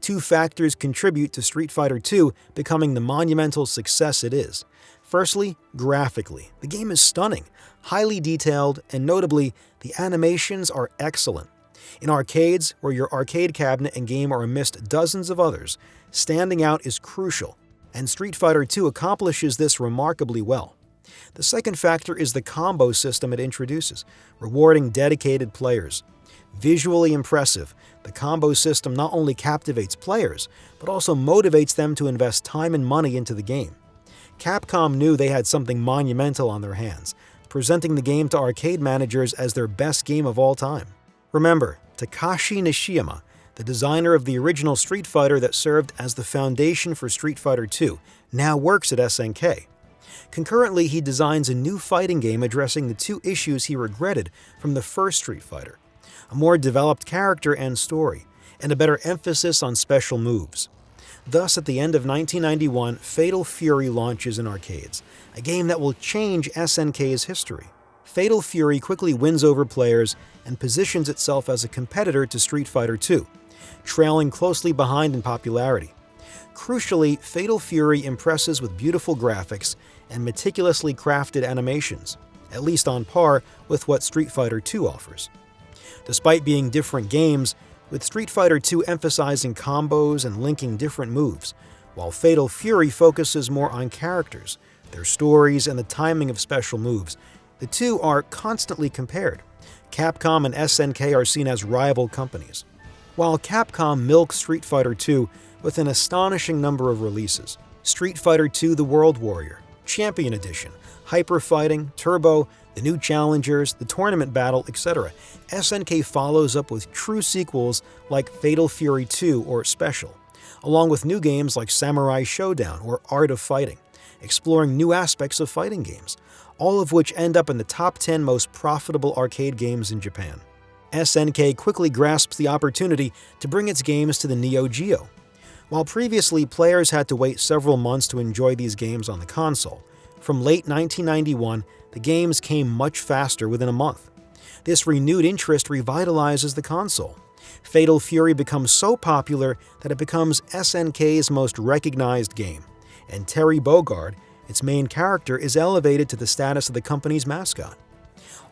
2 factors contribute to Street Fighter II becoming the monumental success it is. Firstly, graphically, the game is stunning, highly detailed, and notably, the animations are excellent. In arcades, where your arcade cabinet and game are amidst dozens of others, standing out is crucial, and Street Fighter II accomplishes this remarkably well. The second factor is the combo system it introduces, rewarding dedicated players. Visually impressive, the combo system not only captivates players, but also motivates them to invest time and money into the game. Capcom knew they had something monumental on their hands, presenting the game to arcade managers as their best game of all time. Remember, Takashi Nishiyama, the designer of the original Street Fighter that served as the foundation for Street Fighter II, now works at SNK. Concurrently, he designs a new fighting game addressing the two issues he regretted from the first Street Fighter: a more developed character and story, and a better emphasis on special moves. Thus, at the end of 1991, Fatal Fury launches in arcades, a game that will change SNK's history. Fatal Fury quickly wins over players and positions itself as a competitor to Street Fighter II, trailing closely behind in popularity. Crucially, Fatal Fury impresses with beautiful graphics and meticulously crafted animations, at least on par with what Street Fighter II offers. Despite being different games, with Street Fighter II emphasizing combos and linking different moves, while Fatal Fury focuses more on characters, their stories, and the timing of special moves, the two are constantly compared. Capcom and SNK are seen as rival companies. While Capcom milks Street Fighter II with an astonishing number of releases: Street Fighter II The World Warrior, Champion Edition, Hyper Fighting, Turbo, the new Challengers, the Tournament Battle, etc., SNK follows up with true sequels like Fatal Fury 2 or Special, along with new games like Samurai Showdown or Art of Fighting, exploring new aspects of fighting games, all of which end up in the top 10 most profitable arcade games in Japan. SNK quickly grasps the opportunity to bring its games to the Neo-Geo. While previously players had to wait several months to enjoy these games on the console, from late 1991, the games came much faster within a month. This renewed interest revitalizes the console. Fatal Fury becomes so popular that it becomes SNK's most recognized game, and Terry Bogard, its main character, is elevated to the status of the company's mascot.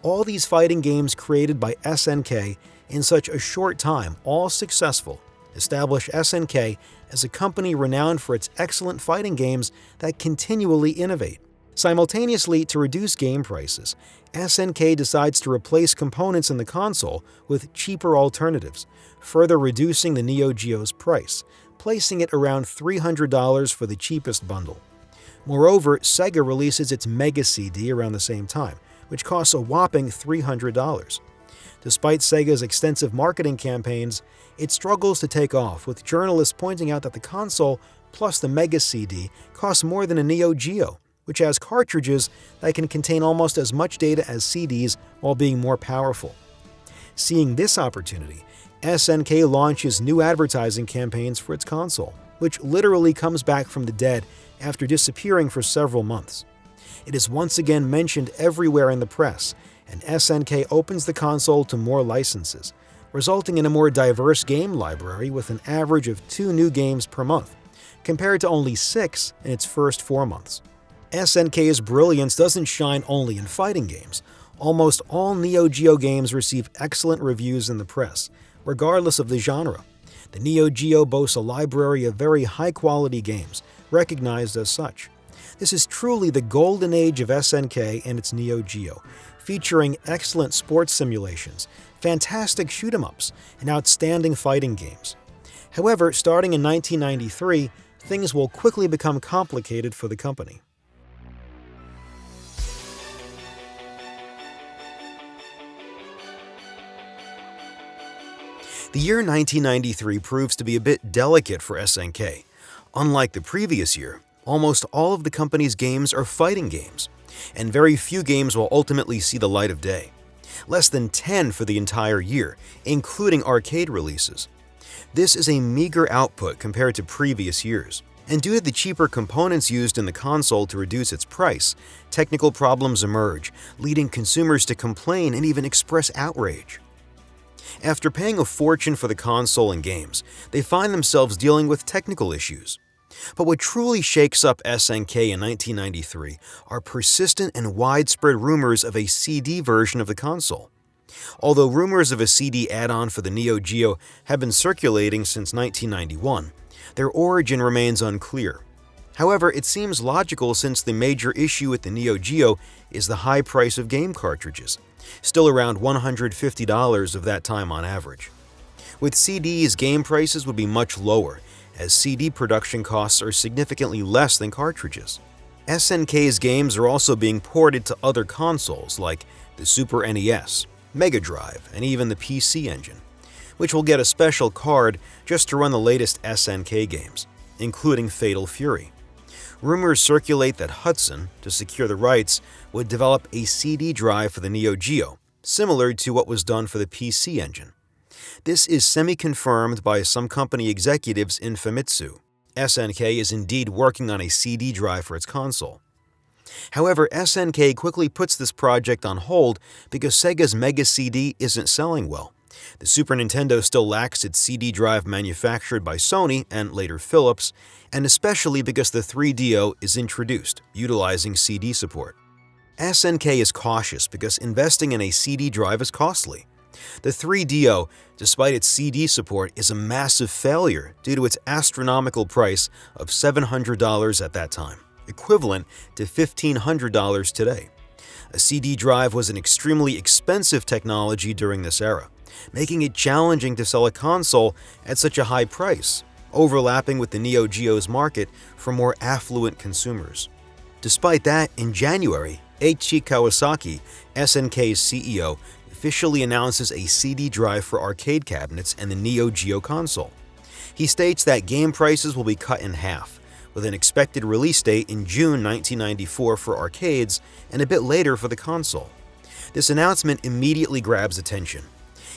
All these fighting games created by SNK in such a short time, all successful, establish SNK as a company renowned for its excellent fighting games that continually innovate. Simultaneously, to reduce game prices, SNK decides to replace components in the console with cheaper alternatives, further reducing the Neo Geo's price, placing it around $300 for the cheapest bundle. Moreover, Sega releases its Mega CD around the same time, which costs a whopping $300. Despite Sega's extensive marketing campaigns, it struggles to take off, with journalists pointing out that the console plus the Mega CD costs more than a Neo Geo, which has cartridges that can contain almost as much data as CDs while being more powerful. Seeing this opportunity, SNK launches new advertising campaigns for its console, which literally comes back from the dead after disappearing for several months. It is once again mentioned everywhere in the press, and SNK opens the console to more licenses, resulting in a more diverse game library with an average of 2 new games per month, compared to only 6 in its first 4 months. SNK's brilliance doesn't shine only in fighting games. Almost all Neo Geo games receive excellent reviews in the press, regardless of the genre. The Neo Geo boasts a library of very high-quality games, recognized as such. This is truly the golden age of SNK and its Neo Geo, featuring excellent sports simulations, fantastic shoot-'em-ups, and outstanding fighting games. However, starting in 1993, things will quickly become complicated for the company. The year 1993 proves to be a bit delicate for SNK. Unlike the previous year, almost all of the company's games are fighting games, and very few games will ultimately see the light of day. Less than 10 for the entire year, including arcade releases. This is a meager output compared to previous years, and due to the cheaper components used in the console to reduce its price, technical problems emerge, leading consumers to complain and even express outrage. After paying a fortune for the console and games, they find themselves dealing with technical issues. But what truly shakes up SNK in 1993 are persistent and widespread rumors of a CD version of the console. Although rumors of a CD add-on for the Neo Geo have been circulating since 1991, their origin remains unclear. However, it seems logical since the major issue with the Neo Geo is the high price of game cartridges, still around $150 of that time on average. With CDs, game prices would be much lower, as CD production costs are significantly less than cartridges. SNK's games are also being ported to other consoles like the Super NES, Mega Drive, and even the PC Engine, which will get a special card just to run the latest SNK games, including Fatal Fury. Rumors circulate that Hudson, to secure the rights, would develop a CD drive for the Neo-Geo, similar to what was done for the PC Engine. This is semi-confirmed by some company executives in Famitsu. SNK is indeed working on a CD drive for its console. However, SNK quickly puts this project on hold because Sega's Mega CD isn't selling well. The Super Nintendo still lacks its CD drive manufactured by Sony and later Philips, and especially because the 3DO is introduced, utilizing CD support. SNK is cautious because investing in a CD drive is costly. The 3DO, despite its CD support, is a massive failure due to its astronomical price of $700 at that time, equivalent to $1,500 today. A CD drive was an extremely expensive technology during this era, making it challenging to sell a console at such a high price, overlapping with the Neo Geo's market for more affluent consumers. Despite that, in January, Eiichi Kawasaki, SNK's CEO, officially announces a CD drive for arcade cabinets and the Neo Geo console. He states that game prices will be cut in half, with an expected release date in June 1994 for arcades and a bit later for the console. This announcement immediately grabs attention.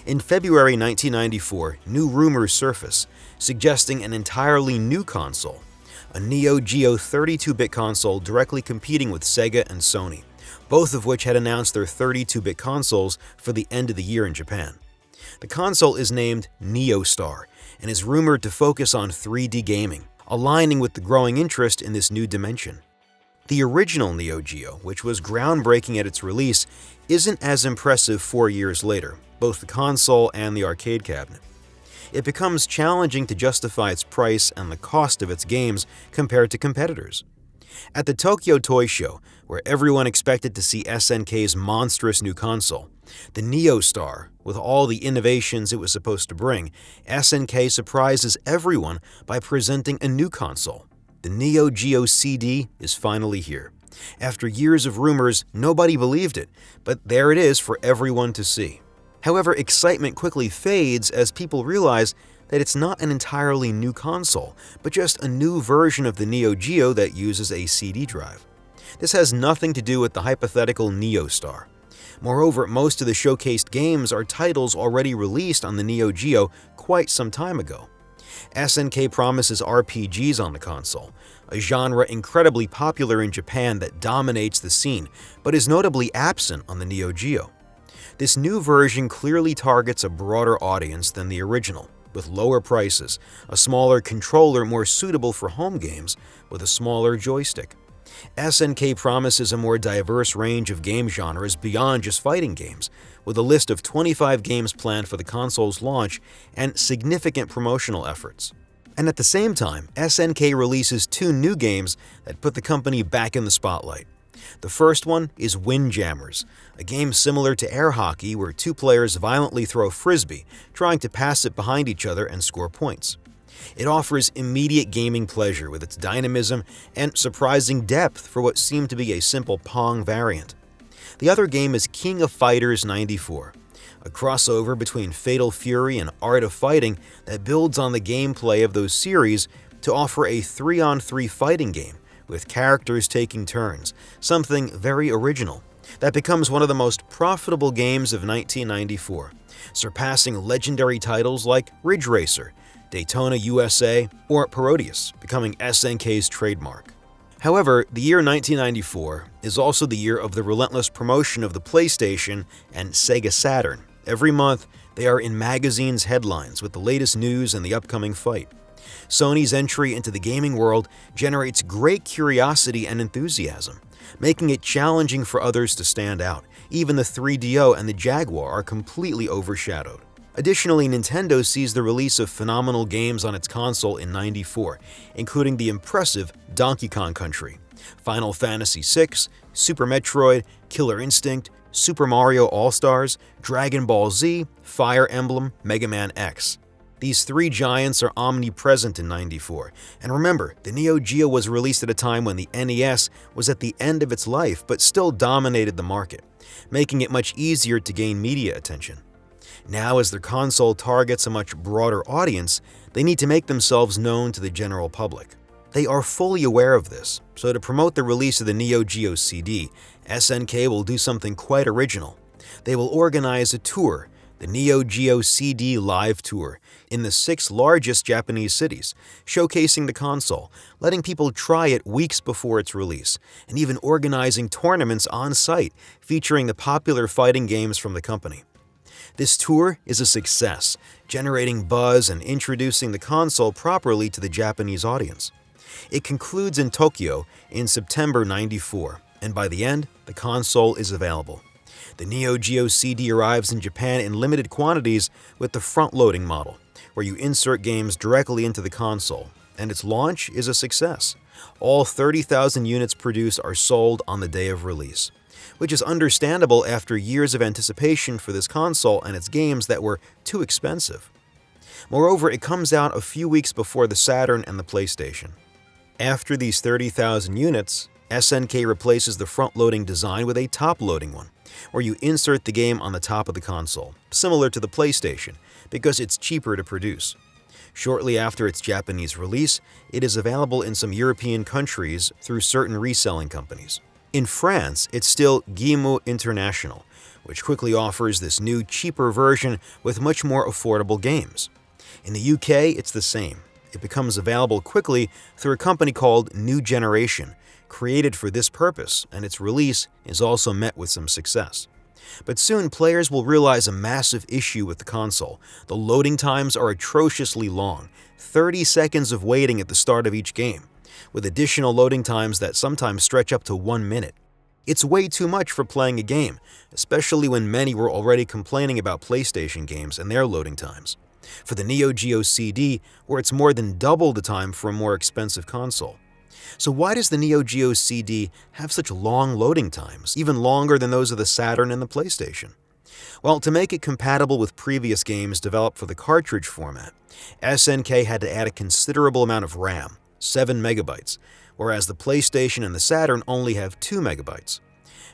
In February 1994, new rumors surface, suggesting an entirely new console, a Neo Geo 32-bit console directly competing with Sega and Sony, both of which had announced their 32-bit consoles for the end of the year in Japan. The console is named NeoStar and is rumored to focus on 3D gaming, aligning with the growing interest in this new dimension. The original Neo Geo, which was groundbreaking at its release, isn't as impressive 4 years later, both the console and the arcade cabinet. It becomes challenging to justify its price and the cost of its games compared to competitors. At the Tokyo Toy Show, where everyone expected to see SNK's monstrous new console, the NeoStar, with all the innovations it was supposed to bring, SNK surprises everyone by presenting a new console. The Neo Geo CD is finally here. After years of rumors, nobody believed it, but there it is for everyone to see. However, excitement quickly fades as people realize that it's not an entirely new console, but just a new version of the Neo Geo that uses a CD drive. This has nothing to do with the hypothetical NeoStar. Moreover, most of the showcased games are titles already released on the Neo Geo quite some time ago. SNK promises RPGs on the console, a genre incredibly popular in Japan that dominates the scene, but is notably absent on the Neo Geo. This new version clearly targets a broader audience than the original, with lower prices, a smaller controller more suitable for home games with a smaller joystick. SNK promises a more diverse range of game genres beyond just fighting games, with a list of 25 games planned for the console's launch and significant promotional efforts. And at the same time, SNK releases 2 new games that put the company back in the spotlight. The first one is Windjammers, a game similar to air hockey where 2 players violently throw frisbee, trying to pass it behind each other and score points. It offers immediate gaming pleasure with its dynamism and surprising depth for what seemed to be a simple Pong variant. The other game is King of Fighters 94, a crossover between Fatal Fury and Art of Fighting that builds on the gameplay of those series to offer a 3-on-3 fighting game with characters taking turns, something very original, that becomes one of the most profitable games of 1994, surpassing legendary titles like Ridge Racer, Daytona USA, or Parodius, becoming SNK's trademark. However, the year 1994 is also the year of the relentless promotion of the PlayStation and Sega Saturn. Every month, they are in magazines' headlines with the latest news and the upcoming fight. Sony's entry into the gaming world generates great curiosity and enthusiasm, making it challenging for others to stand out. Even the 3DO and the Jaguar are completely overshadowed. Additionally, Nintendo sees the release of phenomenal games on its console in '94, including the impressive Donkey Kong Country, Final Fantasy VI, Super Metroid, Killer Instinct, Super Mario All-Stars, Dragon Ball Z, Fire Emblem, Mega Man X. These three giants are omnipresent in '94, and remember, the Neo Geo was released at a time when the NES was at the end of its life but still dominated the market, making it much easier to gain media attention. Now, as their console targets a much broader audience, they need to make themselves known to the general public. They are fully aware of this, so to promote the release of the Neo Geo CD, SNK will do something quite original. They will organize a tour, the Neo Geo CD Live Tour, in the 6 largest Japanese cities, showcasing the console, letting people try it weeks before its release, and even organizing tournaments on site featuring the popular fighting games from the company. This tour is a success, generating buzz and introducing the console properly to the Japanese audience. It concludes in Tokyo in September '94, and by the end, the console is available. The Neo Geo CD arrives in Japan in limited quantities with the front-loading model, where you insert games directly into the console, and its launch is a success. All 30,000 units produced are sold on the day of release, which is understandable after years of anticipation for this console and its games that were too expensive. Moreover, it comes out a few weeks before the Saturn and the PlayStation. After these 30,000 units, SNK replaces the front-loading design with a top-loading one, where you insert the game on the top of the console, similar to the PlayStation, because it's cheaper to produce. Shortly after its Japanese release, it is available in some European countries through certain reselling companies. In France, it's still Guillemot International, which quickly offers this new, cheaper version with much more affordable games. In the UK, it's the same. It becomes available quickly through a company called New Generation, created for this purpose, and its release is also met with some success. But soon, players will realize a massive issue with the console. The loading times are atrociously long, 30 seconds of waiting at the start of each game, with additional loading times that sometimes stretch up to 1 minute. It's way too much for playing a game, especially when many were already complaining about PlayStation games and their loading times. For the Neo Geo CD, where it's more than double the time for a more expensive console. So why does the Neo Geo CD have such long loading times, even longer than those of the Saturn and the PlayStation? Well, to make it compatible with previous games developed for the cartridge format, SNK had to add a considerable amount of RAM, 7 megabytes, whereas the PlayStation and the Saturn only have 2 megabytes.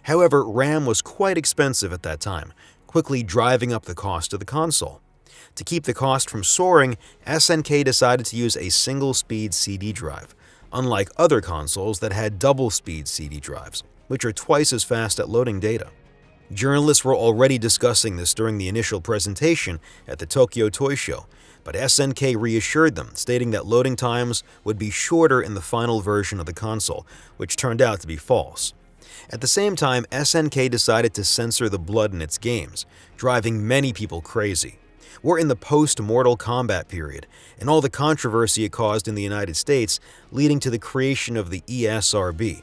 However, RAM was quite expensive at that time, quickly driving up the cost of the console. To keep the cost from soaring, SNK decided to use a single-speed CD drive, unlike other consoles that had double-speed CD drives, which are twice as fast at loading data. Journalists were already discussing this during the initial presentation at the Tokyo Toy Show, but SNK reassured them, stating that loading times would be shorter in the final version of the console, which turned out to be false. At the same time, SNK decided to censor the blood in its games, driving many people crazy. We're in the post-Mortal Kombat period, and all the controversy it caused in the United States, leading to the creation of the ESRB.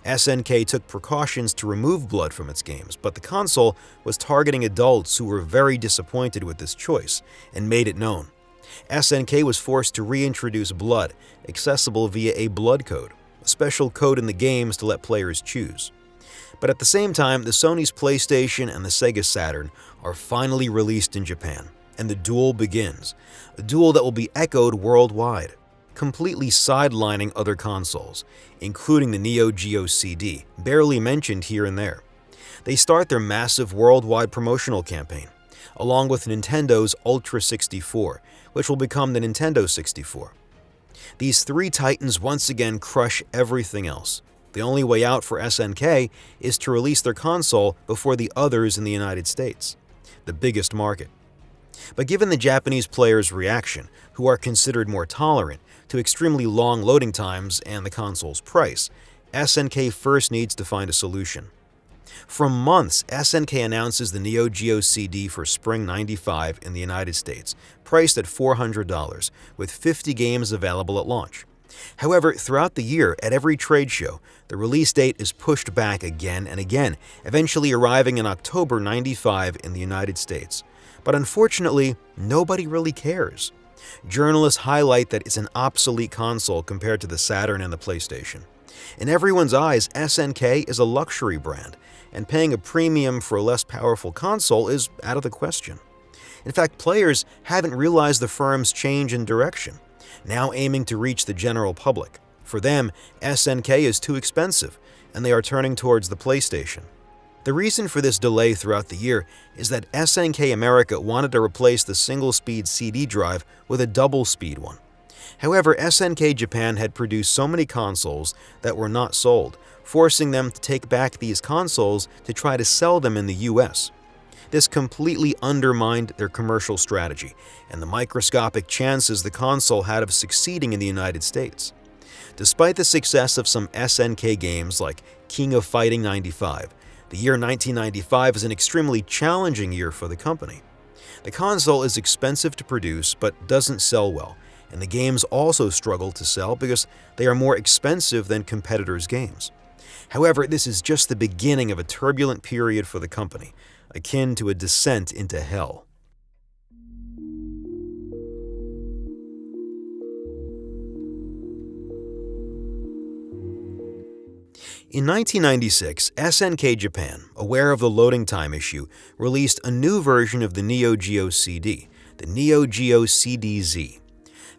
SNK took precautions to remove blood from its games, but the console was targeting adults who were very disappointed with this choice, and made it known. SNK was forced to reintroduce blood, accessible via a blood code, a special code in the games to let players choose. But at the same time, the Sony's PlayStation and the Sega Saturn are finally released in Japan, and the duel begins, a duel that will be echoed worldwide, completely sidelining other consoles, including the Neo Geo CD, barely mentioned here and there. They start their massive worldwide promotional campaign, along with Nintendo's Ultra 64, which will become the Nintendo 64. These three titans once again crush everything else. The only way out for SNK is to release their console before the others in the United States, the biggest market. But given the Japanese players' reaction, who are considered more tolerant, to extremely long loading times and the console's price, SNK first needs to find a solution. For months, SNK announces the Neo Geo CD for Spring '95 in the United States, priced at $400, with 50 games available at launch. However, throughout the year, at every trade show, the release date is pushed back again and again, eventually arriving in October '95 in the United States. But unfortunately, nobody really cares. Journalists highlight that it's an obsolete console compared to the Saturn and the PlayStation. In everyone's eyes, SNK is a luxury brand, and paying a premium for a less powerful console is out of the question. In fact, players haven't realized the firm's change in direction, now aiming to reach the general public. For them, SNK is too expensive, and they are turning towards the PlayStation. The reason for this delay throughout the year is that SNK America wanted to replace the single-speed CD drive with a double-speed one. However, SNK Japan had produced so many consoles that were not sold, forcing them to take back these consoles to try to sell them in the US. This completely undermined their commercial strategy and the microscopic chances the console had of succeeding in the United States. Despite the success of some SNK games like King of Fighting 95, the year 1995 is an extremely challenging year for the company. The console is expensive to produce but doesn't sell well, and the games also struggle to sell because they are more expensive than competitors' games. However, this is just the beginning of a turbulent period for the company, akin to a descent into hell. In 1996, SNK Japan, aware of the loading time issue, released a new version of the Neo-Geo CD, the Neo-Geo CD-Z.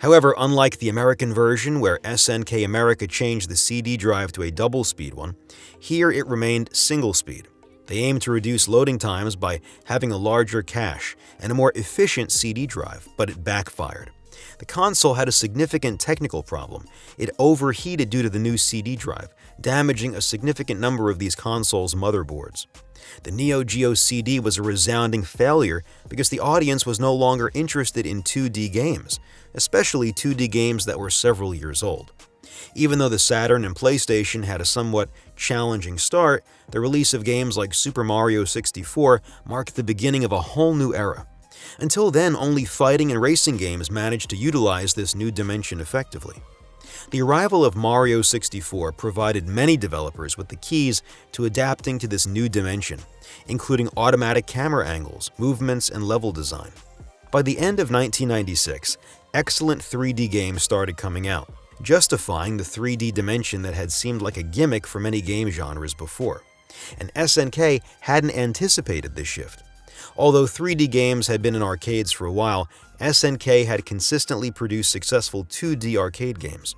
However, unlike the American version where SNK America changed the CD drive to a double-speed one, here it remained single-speed. They aimed to reduce loading times by having a larger cache and a more efficient CD drive, but it backfired. The console had a significant technical problem. It overheated due to the new CD drive, damaging a significant number of these consoles' motherboards. The Neo Geo CD was a resounding failure because the audience was no longer interested in 2D games, especially 2D games that were several years old. Even though the Saturn and PlayStation had a somewhat challenging start, the release of games like Super Mario 64 marked the beginning of a whole new era. Until then, only fighting and racing games managed to utilize this new dimension effectively. The arrival of Mario 64 provided many developers with the keys to adapting to this new dimension, including automatic camera angles, movements, and level design. By the end of 1996, excellent 3D games started coming out, justifying the 3D dimension that had seemed like a gimmick for many game genres before. And SNK hadn't anticipated this shift. Although 3D games had been in arcades for a while, SNK had consistently produced successful 2D arcade games.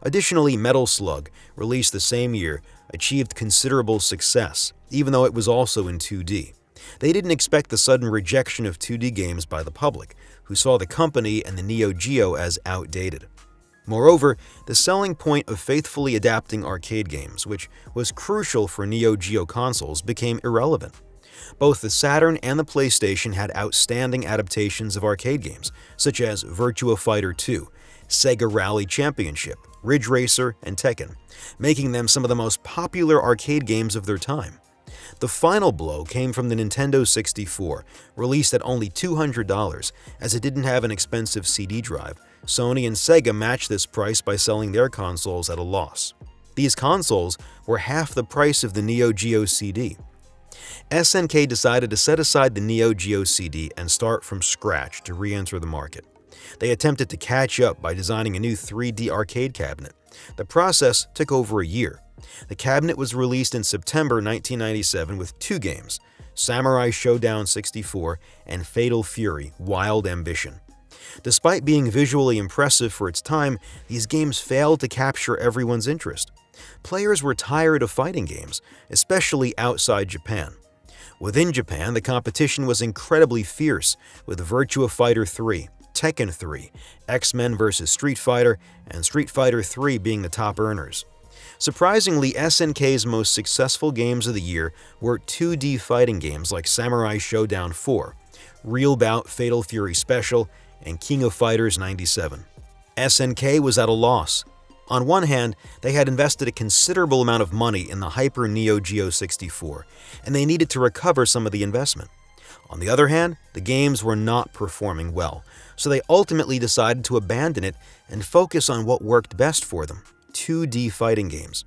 Additionally, Metal Slug, released the same year, achieved considerable success, even though it was also in 2D. They didn't expect the sudden rejection of 2D games by the public, who saw the company and the Neo Geo as outdated. Moreover, the selling point of faithfully adapting arcade games, which was crucial for Neo Geo consoles, became irrelevant. Both the Saturn and the PlayStation had outstanding adaptations of arcade games, such as Virtua Fighter 2, Sega Rally Championship, Ridge Racer, and Tekken, making them some of the most popular arcade games of their time. The final blow came from the Nintendo 64, released at only $200, as it didn't have an expensive CD drive. Sony and Sega matched this price by selling their consoles at a loss. These consoles were half the price of the Neo Geo CD. SNK decided to set aside the Neo Geo CD and start from scratch to re-enter the market. They attempted to catch up by designing a new 3D arcade cabinet. The process took over a year. The cabinet was released in September 1997 with two games, Samurai Showdown 64 and Fatal Fury: Wild Ambition. Despite being visually impressive for its time, these games failed to capture everyone's interest. Players were tired of fighting games, especially outside Japan. Within Japan, the competition was incredibly fierce, with Virtua Fighter 3, Tekken 3, X-Men vs. Street Fighter, and Street Fighter 3 being the top earners. Surprisingly, SNK's most successful games of the year were 2D fighting games like Samurai Showdown 4, Real Bout Fatal Fury Special, and King of Fighters 97. SNK was at a loss. On one hand, they had invested a considerable amount of money in the Hyper Neo Geo 64, and they needed to recover some of the investment. On the other hand, the games were not performing well, so they ultimately decided to abandon it and focus on what worked best for them: 2D fighting games.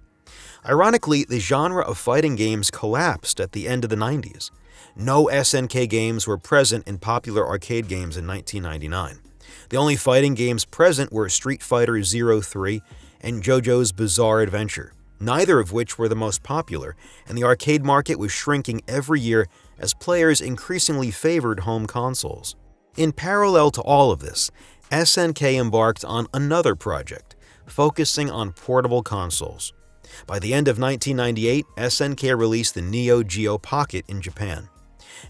Ironically, the genre of fighting games collapsed at the end of the 90s. No SNK games were present in popular arcade games in 1999. The only fighting games present were Street Fighter 03 and JoJo's Bizarre Adventure. neither of which were the most popular, and the arcade market was shrinking every year as players increasingly favored home consoles. In parallel to all of this, SNK embarked on another project, focusing on portable consoles. By the end of 1998, SNK released the Neo-Geo Pocket in Japan.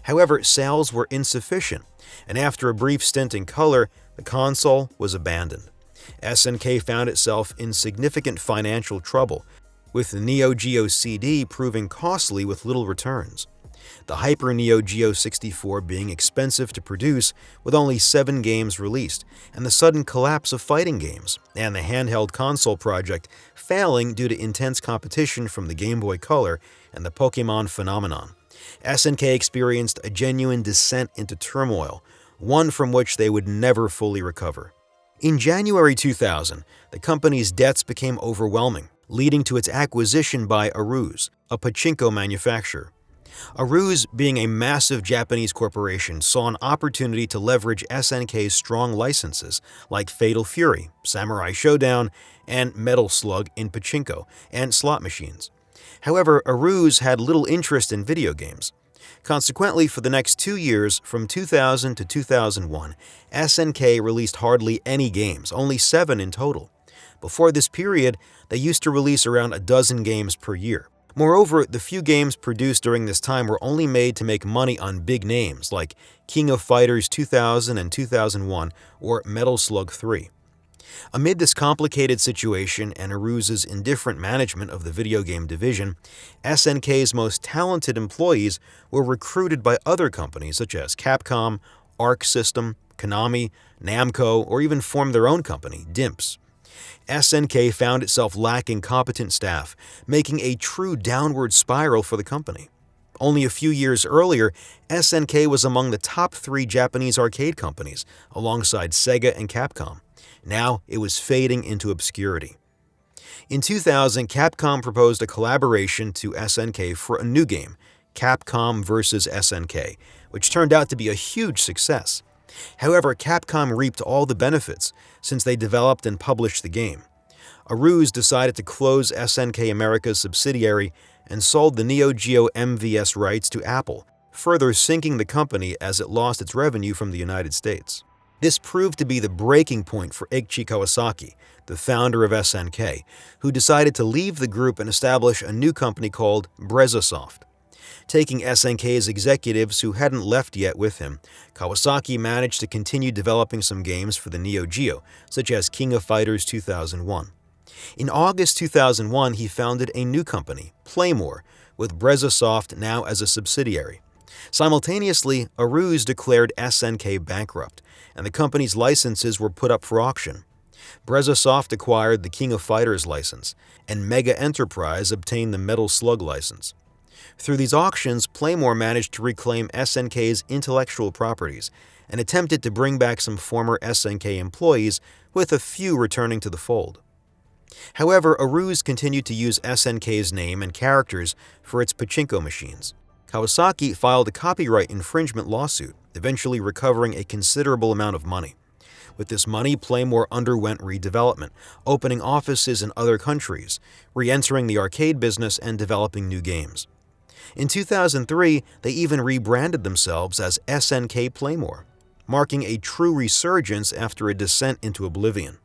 However, sales were insufficient, and after a brief stint in color, the console was abandoned. SNK found itself in significant financial trouble, with the Neo Geo CD proving costly with little returns. The Hyper Neo Geo 64 being expensive to produce with only 7 games released, and the sudden collapse of fighting games, and the handheld console project failing due to intense competition from the Game Boy Color and the Pokémon phenomenon. SNK experienced a genuine descent into turmoil, one from which they would never fully recover. In January 2000, the company's debts became overwhelming, leading to its acquisition by Aruze, a pachinko manufacturer. Aruze, being a massive Japanese corporation, saw an opportunity to leverage SNK's strong licenses like Fatal Fury, Samurai Showdown, and Metal Slug in pachinko and slot machines. However, Aruze had little interest in video games. Consequently, for the next 2 years, from 2000 to 2001, SNK released hardly any games, only 7 in total. Before this period, they used to release around a dozen games per year. Moreover, the few games produced during this time were only made to make money on big names like King of Fighters 2000 and 2001 or Metal Slug 3. Amid this complicated situation and Aruze's indifferent management of the video game division, SNK's most talented employees were recruited by other companies such as Capcom, Arc System, Konami, Namco, or even formed their own company, Dimps. SNK found itself lacking competent staff, making a true downward spiral for the company. Only a few years earlier, SNK was among the top 3 Japanese arcade companies, alongside Sega and Capcom. Now it was fading into obscurity. In 2000, Capcom proposed a collaboration to SNK for a new game, Capcom vs. SNK, which turned out to be a huge success. However, Capcom reaped all the benefits since they developed and published the game. Aruze decided to close SNK America's subsidiary and sold the Neo Geo MVS rights to Apple, further sinking the company as it lost its revenue from the United States. This proved to be the breaking point for Eiichi Kawasaki, the founder of SNK, who decided to leave the group and establish a new company called Brezasoft. Taking SNK's executives who hadn't left yet with him, Kawasaki managed to continue developing some games for the Neo Geo, such as King of Fighters 2001. In August 2001, he founded a new company, Playmore, with Brezasoft now as a subsidiary. Simultaneously, Aruze declared SNK bankrupt, and the company's licenses were put up for auction. Brezasoft acquired the King of Fighters license, and Mega Enterprise obtained the Metal Slug license. Through these auctions, Playmore managed to reclaim SNK's intellectual properties and attempted to bring back some former SNK employees, with a few returning to the fold. However, Aruze continued to use SNK's name and characters for its pachinko machines. Kawasaki filed a copyright infringement lawsuit, eventually recovering a considerable amount of money. With this money, Playmore underwent redevelopment, opening offices in other countries, re-entering the arcade business, and developing new games. In 2003, they even rebranded themselves as SNK Playmore, marking a true resurgence after a descent into oblivion.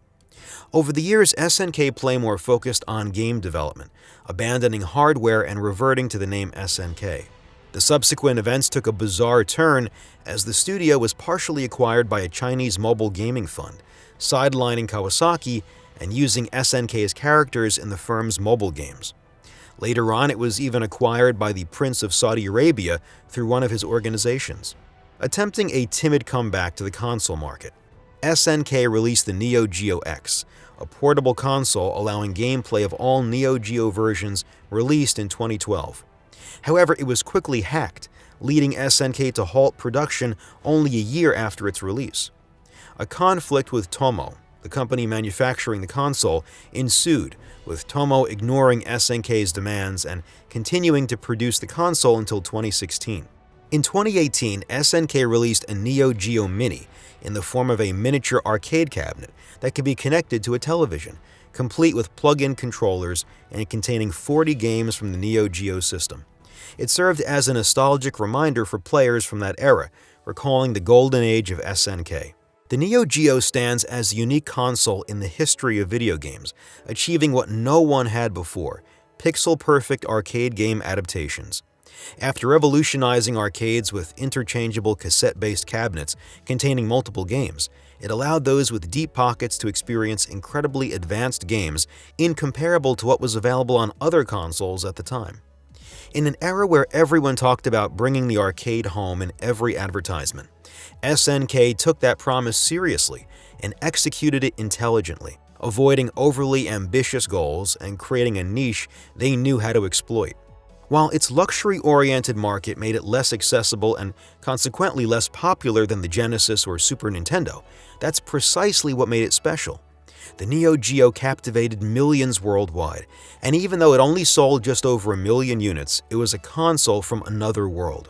Over the years, SNK Playmore focused on game development, abandoning hardware and reverting to the name SNK. The subsequent events took a bizarre turn as the studio was partially acquired by a Chinese mobile gaming fund, sidelining Kawasaki and using SNK's characters in the firm's mobile games. Later on, it was even acquired by the Prince of Saudi Arabia through one of his organizations. Attempting a timid comeback to the console market, SNK released the Neo Geo X, a portable console allowing gameplay of all Neo Geo versions released in 2012. However, it was quickly hacked, leading SNK to halt production only a year after its release. A conflict with Tomo, the company manufacturing the console, ensued, with Tomo ignoring SNK's demands and continuing to produce the console until 2016. In 2018, SNK released a Neo Geo Mini in the form of a miniature arcade cabinet that could be connected to a television, complete with plug-in controllers and containing 40 games from the Neo Geo system. It served as a nostalgic reminder for players from that era, recalling the golden age of SNK. The Neo Geo stands as a unique console in the history of video games, achieving what no one had before: pixel-perfect arcade game adaptations. After revolutionizing arcades with interchangeable cassette-based cabinets containing multiple games, it allowed those with deep pockets to experience incredibly advanced games incomparable to what was available on other consoles at the time. In an era where everyone talked about bringing the arcade home in every advertisement, SNK took that promise seriously and executed it intelligently, avoiding overly ambitious goals and creating a niche they knew how to exploit. While its luxury-oriented market made it less accessible and consequently less popular than the Genesis or Super Nintendo, that's precisely what made it special. The Neo Geo captivated millions worldwide, and even though it only sold just over 1 million units, it was a console from another world.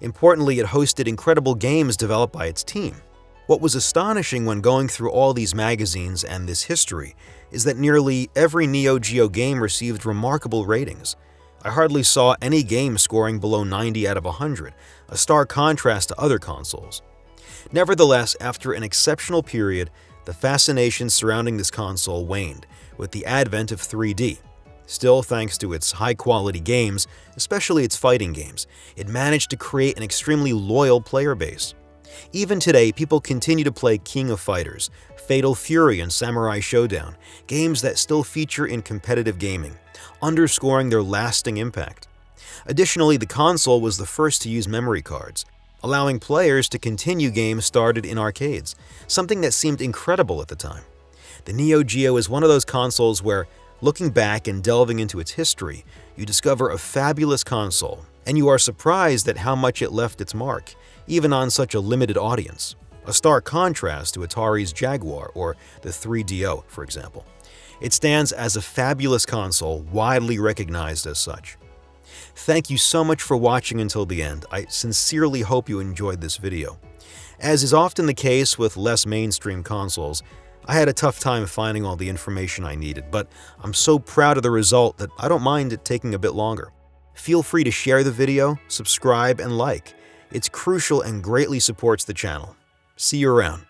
Importantly, it hosted incredible games developed by its team. What was astonishing when going through all these magazines and this history is that nearly every Neo Geo game received remarkable ratings. I hardly saw any game scoring below 90 out of 100, a stark contrast to other consoles. Nevertheless, after an exceptional period, the fascination surrounding this console waned with the advent of 3D. Still, thanks to its high-quality games, especially its fighting games, it managed to create an extremely loyal player base. Even today, people continue to play King of Fighters, Fatal Fury, and Samurai Showdown, games that still feature in competitive gaming, underscoring their lasting impact. Additionally, the console was the first to use memory cards, allowing players to continue games started in arcades, something that seemed incredible at the time. The Neo Geo is one of those consoles where, looking back and delving into its history, you discover a fabulous console, and you are surprised at how much it left its mark, even on such a limited audience. A stark contrast to Atari's Jaguar or the 3DO, for example. It stands as a fabulous console, widely recognized as such. Thank you so much for watching until the end. I sincerely hope you enjoyed this video. As is often the case with less mainstream consoles, I had a tough time finding all the information I needed, but I'm so proud of the result that I don't mind it taking a bit longer. Feel free to share the video, subscribe, and like. It's crucial and greatly supports the channel. See you around.